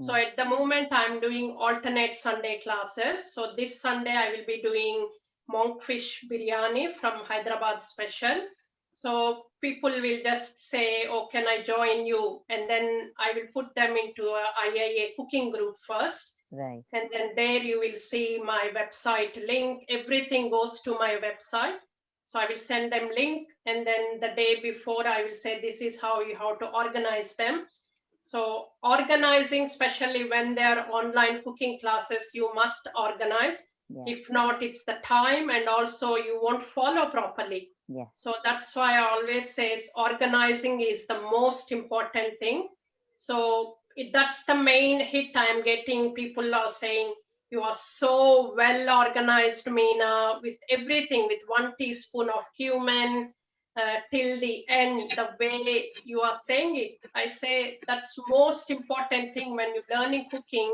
So at the moment I'm doing alternate Sunday classes. So this Sunday I will be doing monkfish biryani from Hyderabad special. So people will just say, oh, can I join you? And then I will put them into a IIA cooking group first. Right. And then there you will see my website link. Everything goes to my website. So I will send them link. And then the day before I will say, this is how you have to organize them. So organizing, especially when there are online cooking classes, you must organize. Yeah. If not, it's the time, and also you won't follow properly. Yeah. So that's why I always say organizing is the most important thing. So that's the main hit I'm getting. People are saying, you are so well organized, Meena, with everything, with 1 teaspoon of cumin, till the end, the way you are saying it. I say that's most important thing when you're learning cooking,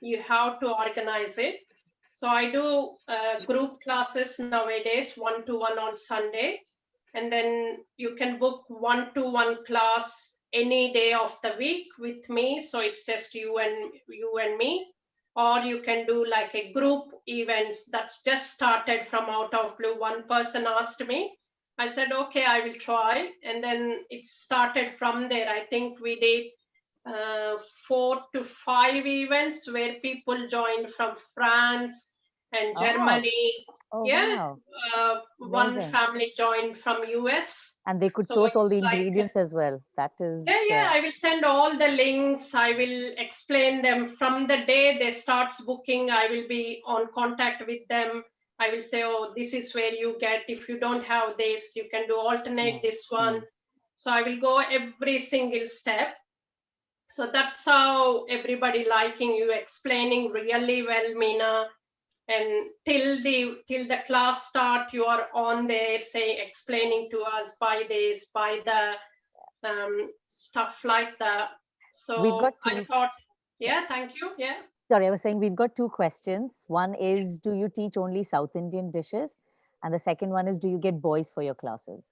you have to organize it. So I do group classes nowadays, 1-to-1 on Sunday, and then you can book 1-to-1 class any day of the week with me. So it's just you and me, or you can do like a group events that's just started from out of blue. One person asked me, I said, okay, I will try. And then it started from there. I think we did 4 to 5 events where people joined from France and Oh. Germany. Oh, Yeah, wow. one Amazing. family joined from US. And they could So source all the it's like, ingredients as well. That is, yeah, I will send all the links. I will explain them from the day they starts booking. I will be on contact with them. I will say, oh, this is where you get. If you don't have this, you can do alternate yeah. this one. So I will go every single step. So that's how everybody liking you, explaining really well, Meena. And till the class start, you are on there, say, explaining to us, buy this, buy the stuff like that. We've So got I two. thought, yeah, thank you. Yeah. Sorry, I was saying we've got two questions. One is, do you teach only South Indian dishes? And the second one is, do you get boys for your classes?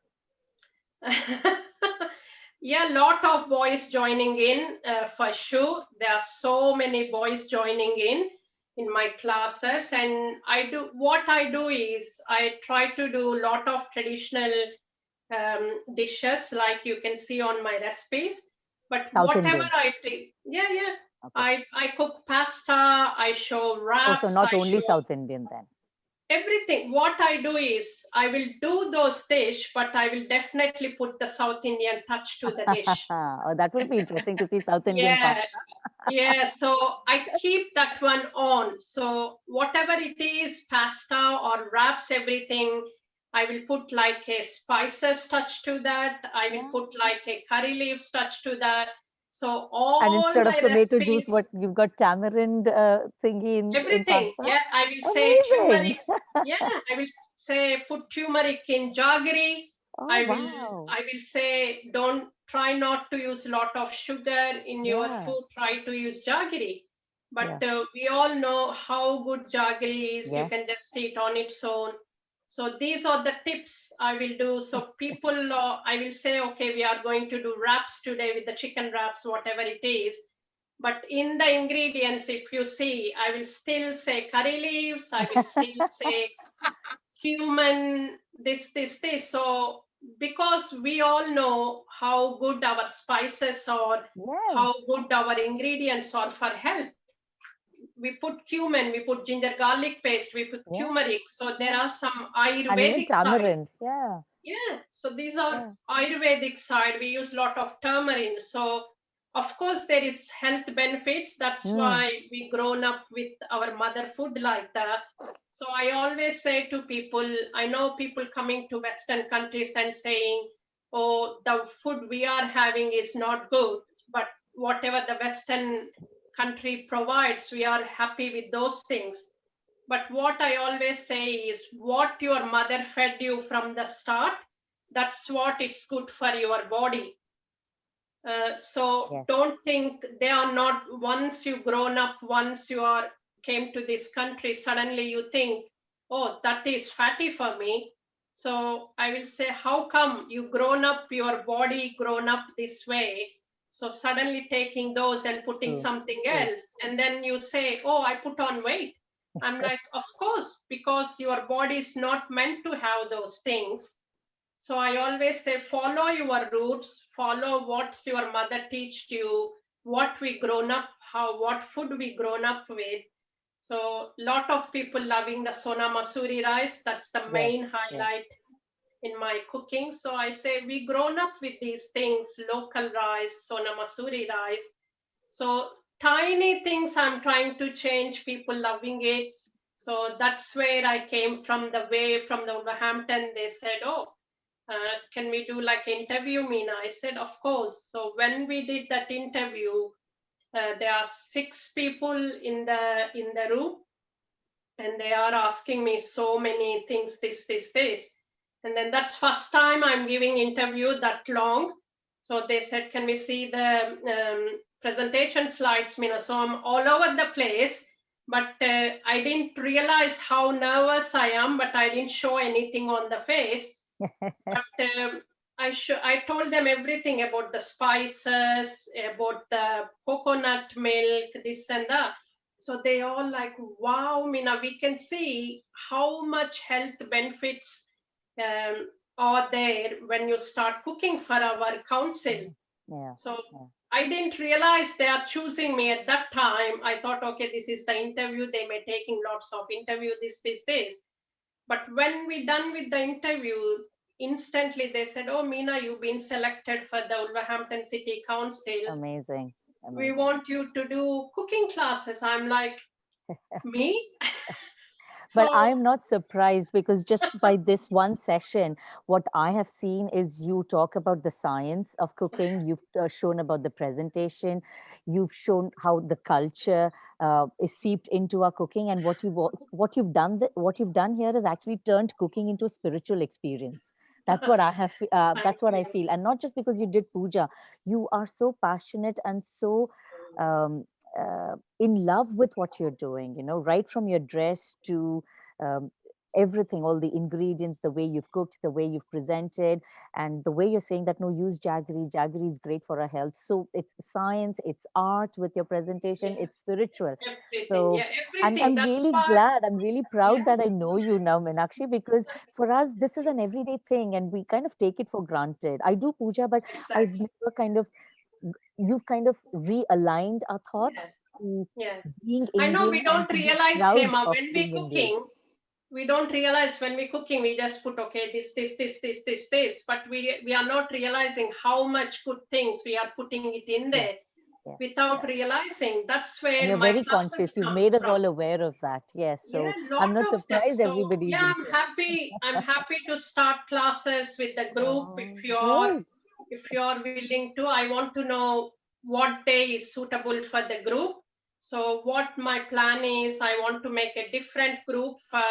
Yeah, a lot of boys joining in, for sure. There are so many boys joining in my classes, and what I do is I try to do a lot of traditional dishes, like you can see on my recipes. But South whatever Indian. I take, yeah. Okay. I cook pasta, I show Oh, so wraps, not I only show South Indian then. everything. What I do is I will do those dish, but I will definitely put the South Indian touch to the dish. Oh, that would be interesting to see South Indian Yeah, pasta. yeah. So I keep that one on. So whatever it is, pasta or wraps, everything, I will put like a spices touch to that. I will put like a curry leaves touch to that. So And all instead of my tomato juice, what recipes, you've got tamarind thingy in everything. pasta? Yeah, I will say Amazing. turmeric. Yeah, I will say put turmeric in jaggery. Oh, I will wow. I will say don't try not to use a lot of sugar in your Yeah. food. Try to use jaggery. Yeah. But we all know how good jaggery is. You can Yes. just eat on its own. So these are the tips I will do. So people, I will say, okay, we are going to do wraps today with the chicken wraps, whatever it is. But in the ingredients, if you see, I will still say curry leaves, I will still say cumin, this. So because we all know how good our spices are, Yes. how good our ingredients are for health. We put cumin, we put ginger garlic paste, we put Yeah. turmeric. So there are some And even Ayurvedic side. tamarind. Yeah. Yeah, so these are Yeah. Ayurvedic side. We use a lot of turmeric. So of course there is health benefits. That's Mm. why we grown up with our mother food like that. So I always say to people, I know people coming to Western countries and saying, oh, the food we are having is not good, but whatever the Western country provides, we are happy with those things. But what I always say is what your mother fed you from the start, that's what it's good for your body. So Yes. don't think they are not, once you grown up, once you are came to this country, suddenly you think, oh, that is fatty for me. So I will say, how come you grown up, your body grown up this way? So suddenly taking those and putting True. something True. else, and then you say, oh, I put on weight. I'm like, of course, because your body is not meant to have those things. So I always say, follow your roots, follow what your mother teach you, what we grown up, what food we grown up with. So lot of people loving the Sona Masuri rice. That's the main Yes, yes. highlight in my cooking. So I say we grown up with these things, local rice, Sona Masuri rice. So tiny things I'm trying to change, people loving it. So that's where I came from, the way from the Wolverhampton. They said, oh, can we do like interview, Meena? I said, of course. So when we did that interview, there are 6 people in the room, and they are asking me so many things, this. And then that's first time I'm giving interview that long. So they said, can we see the presentation slides, Meena? So I'm all over the place, but I didn't realize how nervous I am, but I didn't show anything on the face. But I told them everything about the spices, about the coconut milk, this and that. So they all like, wow, Meena, we can see how much health benefits are there when you start cooking for our council. Yeah, So yeah. I didn't realize they are choosing me at that time. I thought, okay, this is the interview. They may taking lots of interview, this. But when we done with the interview, instantly they said, oh, Meena, you've been selected for the Wolverhampton City Council. Amazing, We amazing. want you to do cooking classes. I'm like, me? But So I'm not surprised because just by this one session, what I have seen is you talk about the science of cooking. You've shown about the presentation. You've shown how the culture is seeped into our cooking, and what you've done here is actually turned cooking into a spiritual experience. That's what I have. thank That's what I you. feel, and not just because you did puja. You are so passionate and so. Um, in love with what you're doing, right from your dress to um, everything, all the ingredients, the way you've cooked, the way you've presented, and the way you're saying that no, use jaggery. Jaggery is great for our health. So it's science, it's art with your presentation, Yeah, it's spiritual. everything. So Yeah, I'm everything. I'm That's really what, glad. I'm really proud yeah, that I know you now, Meenakshi, because for us this is an everyday thing, and we kind of take it for granted. I do puja, but I've exactly. never you've kind of realigned our Yeah, thoughts to yeah. being I know Indian we and don't to be realize, proud Hema, of when we being Indian. cooking, we don't realize when we cooking, we just put, okay, this, but we are not realizing how much good things we are putting it in there Yes, yes, without yes. realizing. That's And where you're my very classes conscious. You've comes made us from. all aware of that. Yes. Yeah, So lot I'm not of that. surprised So everybody's yeah, into it. I'm happy to start classes with the group. Oh, great. If you're willing to, I want to know what day is suitable for the group. So what my plan is, I want to make a different group for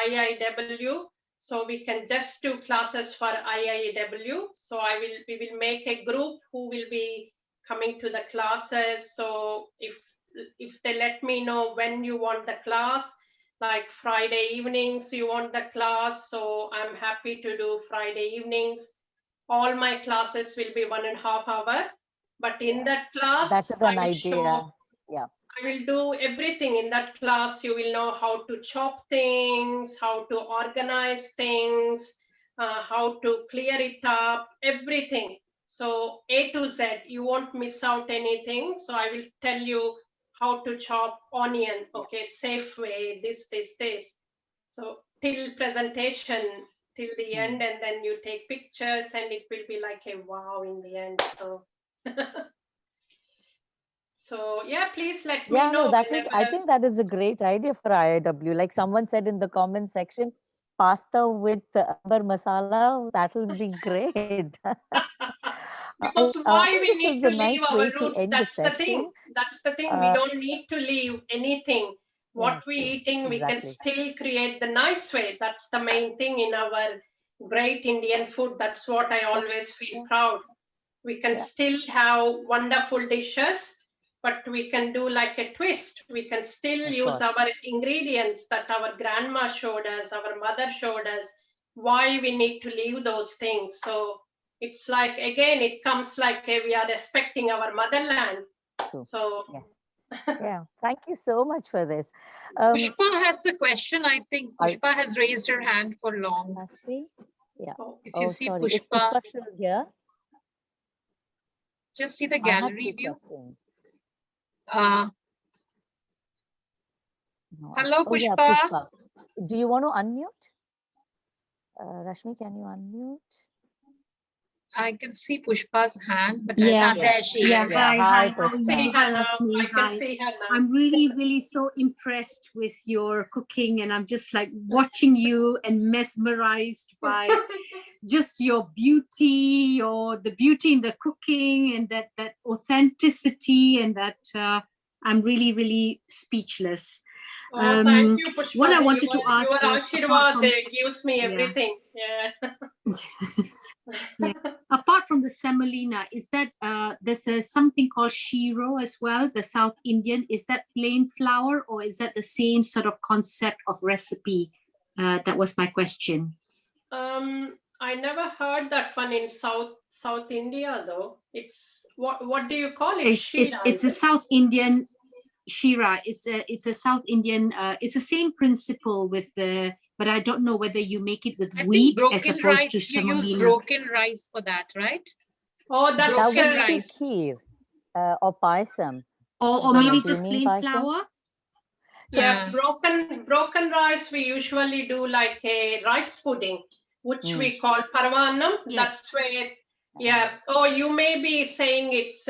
IIW. So we can just do classes for IIW. So we will make a group who will be coming to the classes. So if they let me know when you want the class, like Friday evenings you want the class, so I'm happy to do Friday evenings. All my classes will be 1.5 hours, but in Yeah. that That class is an I will show, idea. Yeah. I will do everything in that class. You will know how to chop things, how to organize things, how to clear it up, everything. So A to Z, you won't miss out anything. So I will tell you how to chop onion, Yeah. okay, safe way, this. So till presentation, till the Hmm. end, and then you take pictures and it will be like a wow in the end. So so yeah, please let me Yeah, no, know that would, I whenever. think that is a great idea for IIW. Like someone said in the comment section, pasta with amber masala, that'll be great. Because I why think we this need is to a leave nice our way to roots? end the That's the thing. session. That's the thing. We Uh, don't need to leave anything. yeah, What we true. eating, we can Exactly. still create the nice way. That's the main thing in our great Indian food. That's what I Yeah, always feel yeah, proud. We can yeah, still have wonderful dishes, but we can do like a twist. We can still of use course. our ingredients that our grandma showed us, our mother showed us, why we need to leave those things. So it's like, again, it comes like we are respecting our motherland. True. So Yes. Yeah, thank you so much for this. Pushpa has a question. I think Are, Pushpa has raised her hand for long. Meenakshi? Yeah. Oh, If you Oh, see sorry. Is Pushpa, Pushpa still here? just see the I had gallery two view. questions. Uh, No. hello, Oh, yeah, Pushpa. Pushpa. Do you want to unmute? Rashmi, can you unmute? I can see Pushpa's hand, but Yeah. there she Yeah, is. hi, Hi, how are Pushpa. you? see her Hi, now. Rashmi, I can hi. see her now. I'm really so impressed with your cooking, and I'm just like watching you and mesmerized by just your beauty, the beauty in the cooking, and that authenticity, and that I'm really speechless. Oh, thank you, Pushpa. What I wanted to ask your was, apart Ashirwad from gives me yeah. everything. Yeah. Yeah. Apart from the semolina, is that there's something called shiro as well, the South Indian? Is that plain flour, or is that the same sort of concept of recipe? That was my question. I never heard that one in South India though. It's what do you call it? It's a South Indian shira. It's a South Indian. It's the same principle with the, but I don't know whether you make it with I wheat think as broken opposed rice. to You use semolina. broken rice for that, right? Oh, that's That Broken would be rice. kheer or paisam. Or Do maybe you just mean plain paisam? flour. Yeah, broken rice. We usually do like a rice pudding, which we call parvanam. Yes. That's where, yeah. Oh, you may be saying it's.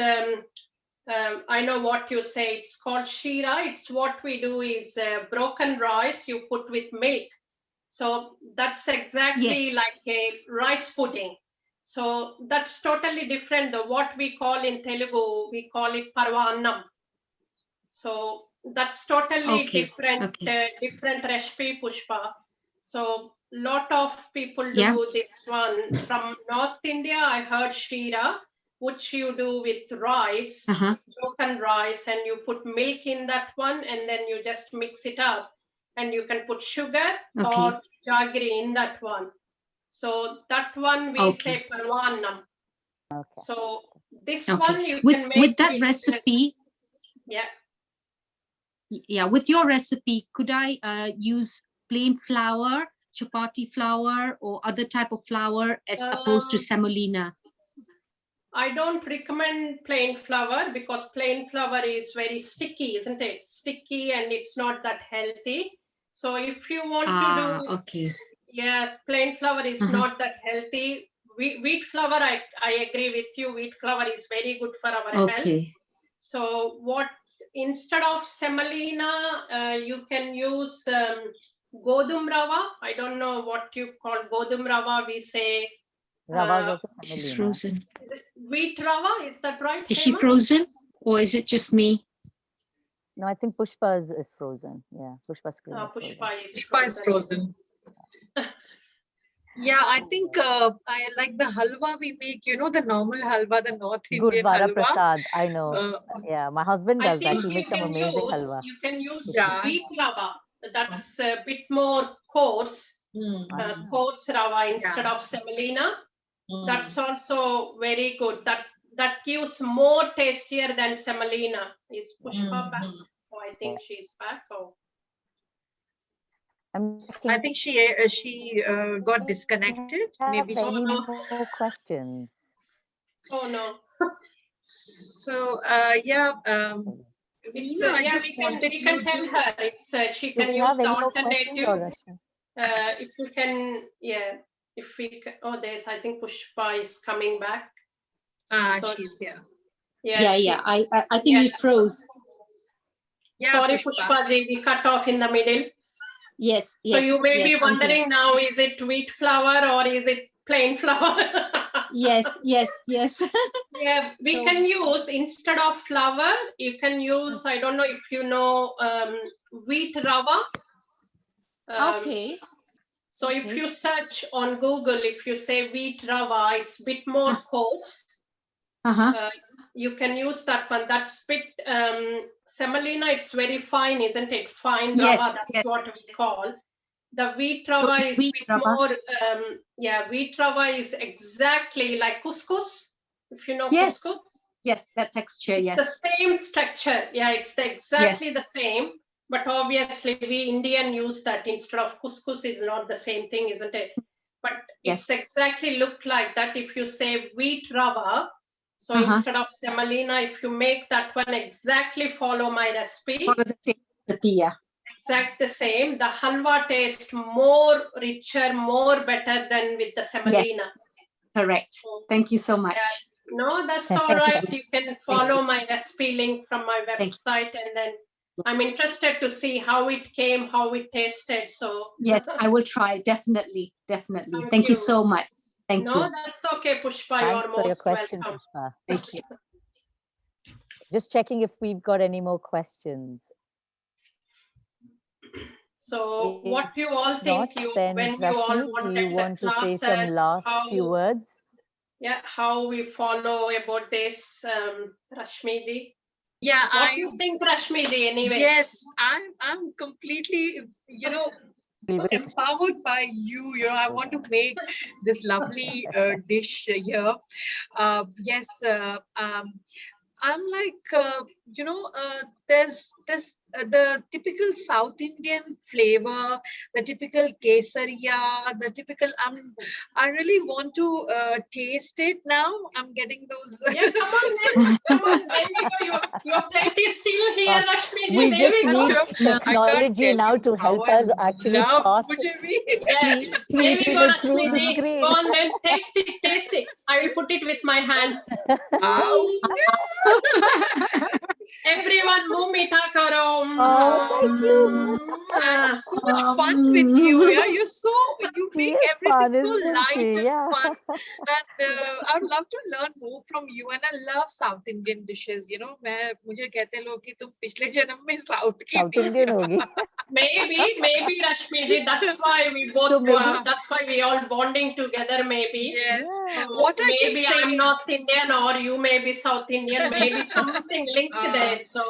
I know what you say. It's called shira. It's what we do is broken rice you put with milk. So that's exactly Yes. like a rice pudding. So that's totally different. What we call in Telugu, we call it parvanam. So that's totally Okay. different, Okay. different recipe, Pushpa. So lot of people do Yeah. this one. From North India, I heard shira, which you do with rice, broken rice, and you put milk in that one, and then you just mix it up. And you can put sugar or jaggery in that one. So that one we say parvanam. Okay. So this Okay. one you With can make with that recipe, yeah. yeah, with your recipe, could I use plain flour, chapati flour, or other type of flour as opposed to semolina? I don't recommend plain flour because plain flour is very sticky, isn't it? Sticky and it's not that healthy. So if you want to do, okay. yeah, plain flour is not that healthy. Wheat flour, I agree with you. Wheat flour is very good for our health. Okay. So what, instead of semolina, you can use godum rava. I don't know what you call godum rava. We say Rava is also She's semolina. frozen. wheat rava, is that right? Is she Hema? frozen, or is it just me? No, I think Pushpa is frozen. Yeah, Pushpa's screen is frozen. Pushpa is frozen. Yeah, I think I like the halwa we make, you know, the normal halwa, the North Indian Gurdwara halwa. Prasad, I know. Yeah, my husband I does that. think He makes some amazing halwa. you can use Yeah. wheat rava. That's a bit more coarse, coarse rava instead of semolina. That's also very good. That gives more tastier than semolina. Is Pushpa back? Oh, I think she's back. Oh. I think she got disconnected. Maybe Have any no. more questions? Oh no. So yeah, It's, I yeah, just we wanted can you tell to. her. It's she Do can you use have the any more questions, or alternative. Rashmi? If you can, yeah. If we can, oh, there's, I think Pushpa is coming back. So, She's here. Yeah. I think we froze. Yeah, sorry, Pushpa. Pushpa ji, we cut off in the middle. Yes. So you may be I'm here. wondering now, is it wheat flour or is it plain flour? Yes. Yeah, we can use, instead of flour, you can use, I don't know if you know, wheat rava. So if you search on Google, if you say wheat rava, it's a bit more coarse. You can use that one. That's bit semolina. It's very fine, isn't it? Fine rava. That's what we call. The wheat rava is a bit more. Yeah, wheat rava is exactly like couscous. If you know couscous. Yes, that texture. It's the Yes. same structure. Yeah, it's exactly the same. But obviously, we Indian use that instead of couscous is not the same thing, isn't it? But Yes. it's exactly look like that. If you say wheat rava, so instead of semolina, if you make that one exactly follow my recipe, Follow the same recipe, yeah. exact the same. The halwa taste more richer, more better than with the semolina. Yes. Correct. Thank you so much. Yeah. No, that's all right. You can follow my recipe link from my website, and then I'm interested to see how it came, how it tasted. So yes, I will try. Definitely. Definitely. Thank you so much. Thank you. No, that's okay, Pushpa. Thanks You're for your most question, welcome. Pushpa. Thank you. Just checking if we've got any more questions. So what you all If think not, then when you all Rashmi, do you wanted the want to say some classes, last few words? Yeah, how we follow about this, Rashmi ji? Yeah, What do you think, Rashmi ji, anyway? Yes, I'm completely, empowered by you. I want to make this lovely dish here. Yes, I'm like, there's the typical South Indian flavor, the typical kesariya, the typical. I really want to taste it now. I'm getting those. Yeah, come on then. Come on. There we go. Your plate is still here, Rashmi ji. We There just we go. need technology now to help us actually pass Yeah, there we go, it through Rashmi the ji. screen. Go on then. Taste it. Taste it. I will put it with my hands. Everyone, muh meetha karo. Oh, thank you. So much fun with you. Yeah, you make She is everything fun, so isn't light she? and Yeah. fun. And I would love to learn more from you. And I love South Indian dishes. मुझे कहते हैं लोग कि तुम पिछले जन्म में South की South थी। Indian hogi. Maybe Rashmi ji. That's why we both. So maybe, that's why we all bonding together. Maybe. Yes. yeah. So What I can maybe say I'm is, North Indian or you may be South Indian. Maybe something linked there. So.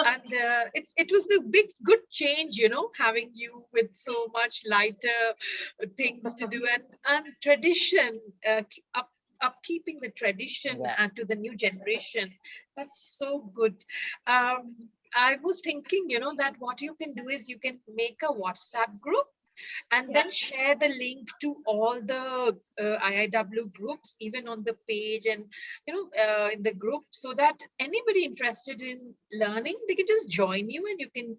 and it was the good change, having you with so much lighter things to do and tradition, upkeeping the tradition Yeah. and to the new generation. That's so good. I was thinking, that what you can do is you can make a WhatsApp group and then share the link to all the IIW groups, even on the page and in the group, so that anybody interested in learning, they can just join you and you can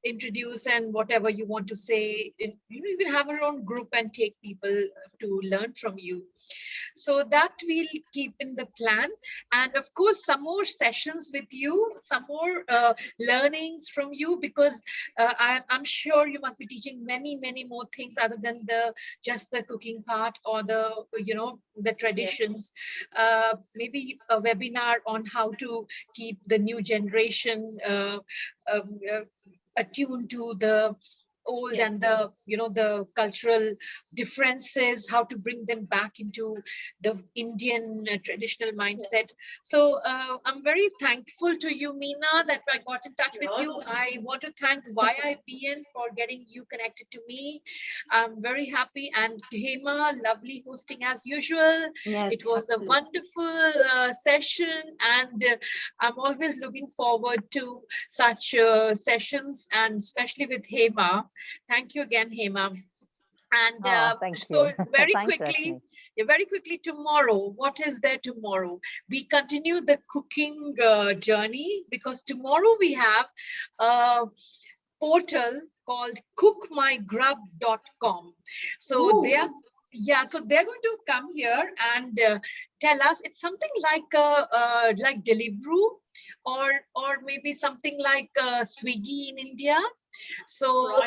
introduce and whatever you want to say. You can have your own group and take people to learn from you. So that we'll keep in the plan. And of course, some more sessions with you, some more learnings from you, because I'm sure you must be teaching many more things other than just the cooking part or the traditions. Maybe a webinar on how to keep the new generation attuned to the old and the cultural differences, how to bring them back into the Indian traditional mindset. So I'm very thankful to you, Meena, that I got in touch with you. I want to thank YIBN for getting you connected to me. I'm very happy. And Hema, lovely hosting as usual. Yes, it was a wonderful session, and I'm always looking forward to such sessions, and especially with Hema. Thank you again, Hema. And Thank so you. very Thanks, quickly, Rashmi. tomorrow, what is there tomorrow? We continue the cooking journey, because tomorrow we have a portal called cookmygrub.com. So they're going to come here and tell us. It's something like Deliveroo, or maybe something like Swiggy in India. So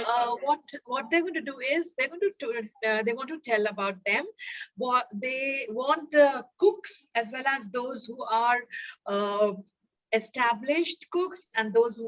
what they're going to do is they want to tell about them. What they want, the cooks as well as those who are established cooks, and those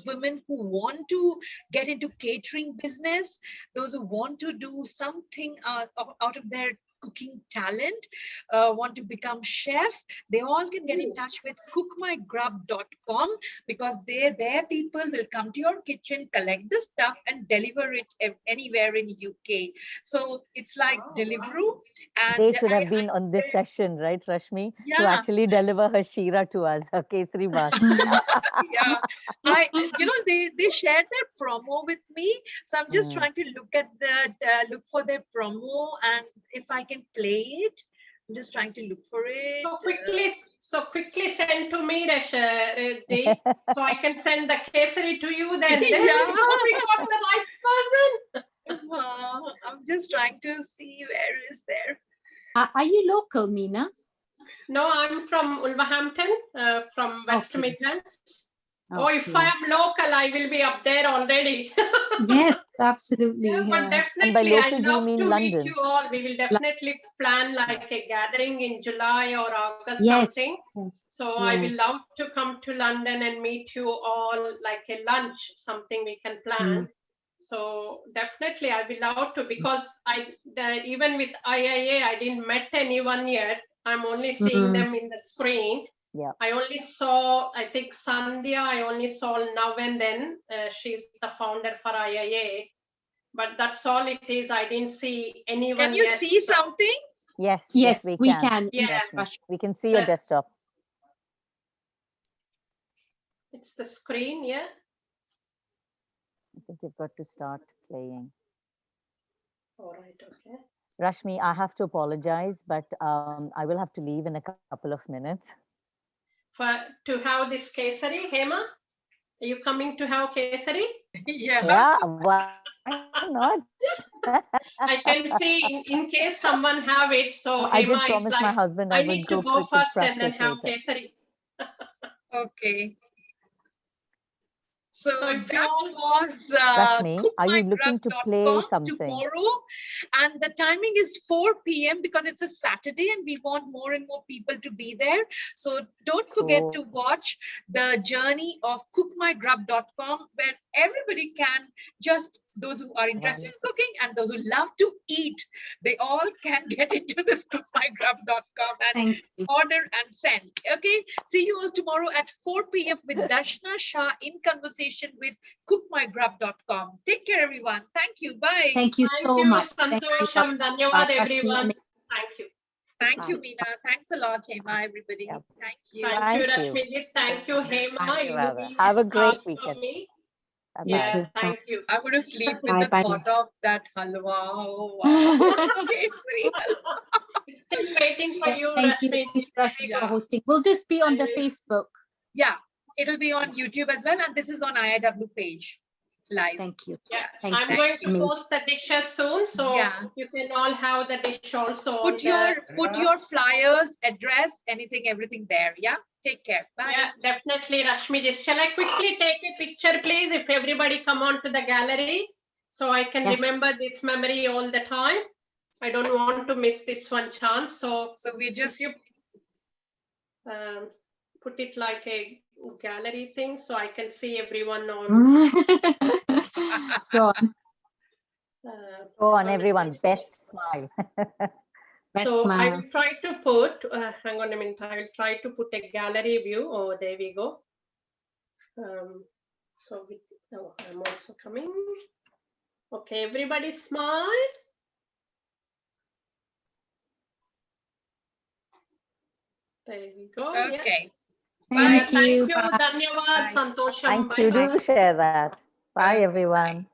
women who want to get into catering business, those who want to do something out of their cooking talent, want to become chef, they all can get in touch with cookmygrub.com, because their people will come to your kitchen, collect the stuff and deliver it anywhere in UK. So it's like Deliveroo. And They should have been on this session, right, Rashmi, to yeah, actually deliver her Shira to us, her Kesari Bath. yeah. They shared their promo with me, so I'm just trying to look for their promo, and if I can play it, I'm just trying to look for it. So quickly send to me, Dee, so I can send the kesari to you. Then Yeah. we got the right person. I'm just trying to see where is there. Are you local, Meena? No, I'm from Wolverhampton, from West Okay. Midlands. Oh, if Okay. I'm local, I will be up there already. Yes, absolutely. Yeah, but Yeah. And by definitely, I local, do you love mean to meet London? you all. We will definitely plan like a gathering in July or August, Yes. something. Yes. So I will Yes. love to come to London and meet you all, like a lunch, something we can plan. So definitely, I will love to, because even with IIA, I didn't met anyone yet. I'm only seeing them in the screen. Yeah. I only saw, I think Sandhya, I only saw now and then. She's the founder for IIA. But that's all it is. I didn't see anyone Can you yet. see something? Yes, Yes, we can. can. Yeah. Rashmi. We can see your desktop. It's the screen, yeah. I think you've got to start playing. All right, okay. Rashmi, I have to apologize, but I will have to leave in a couple of minutes. To have this kesari, Hema? Are you coming to have kesari? Yeah, why not? I can see in case someone have it. So I did Hema is promise my like, husband I I need would to go go cricket first and then practice have later. kesari. Okay. So if that you all, was Rashmi, are you looking to play cookmygrub.com something? tomorrow. And the timing is 4 p.m. because it's a Saturday and we want more and more people to be there. So don't forget to watch the journey of cookmygrub.com, where everybody can, just those who are interested in cooking and those who love to eat, they all can get into this cookmygrub.com and order and send. Okay. See you all tomorrow at 4 p.m. with Darshana Shah in conversation with cookmygrub.com. Take care, everyone. Thank you. Bye. Thank you so much. Santosham. Dhanyawad, everyone. Thank you. Thank you, Meena. Thanks a lot, Hema, everybody. Yep. Thank you. Thank you, Rashmi. Thank you, Hema. Have a great weekend. Yeah, thank you. I'm going to sleep with the thought of that halwa. Oh, wow. It's still waiting for you, Thank you. Rashmi. Thank you, Rashmi, for hosting. Will this be on the Facebook? Yeah, it'll be on YouTube as well. And this is on IIW page live. Thank you. Yeah, Thank I'm you. going to post the dishes soon, so you can all have the dish also. Put your flyers, address, everything there. Yeah. Take care. Bye. Yeah, definitely, Rashmi. Just shall I quickly take a picture, please? If everybody come on to the gallery, so I can remember this memory all the time. I don't want to miss this one chance. So we just put it like a gallery thing, so I can see everyone on. Go on. Go on, everyone. Best smile. So I will try to put, hang on a minute, I will try to put a gallery view. Oh, there we go. I'm also coming. Okay, everybody smile. There we go. Okay. Thank you. Thank you. Dhanyawad, Santosham. Thank you. Do share that. Bye, everyone.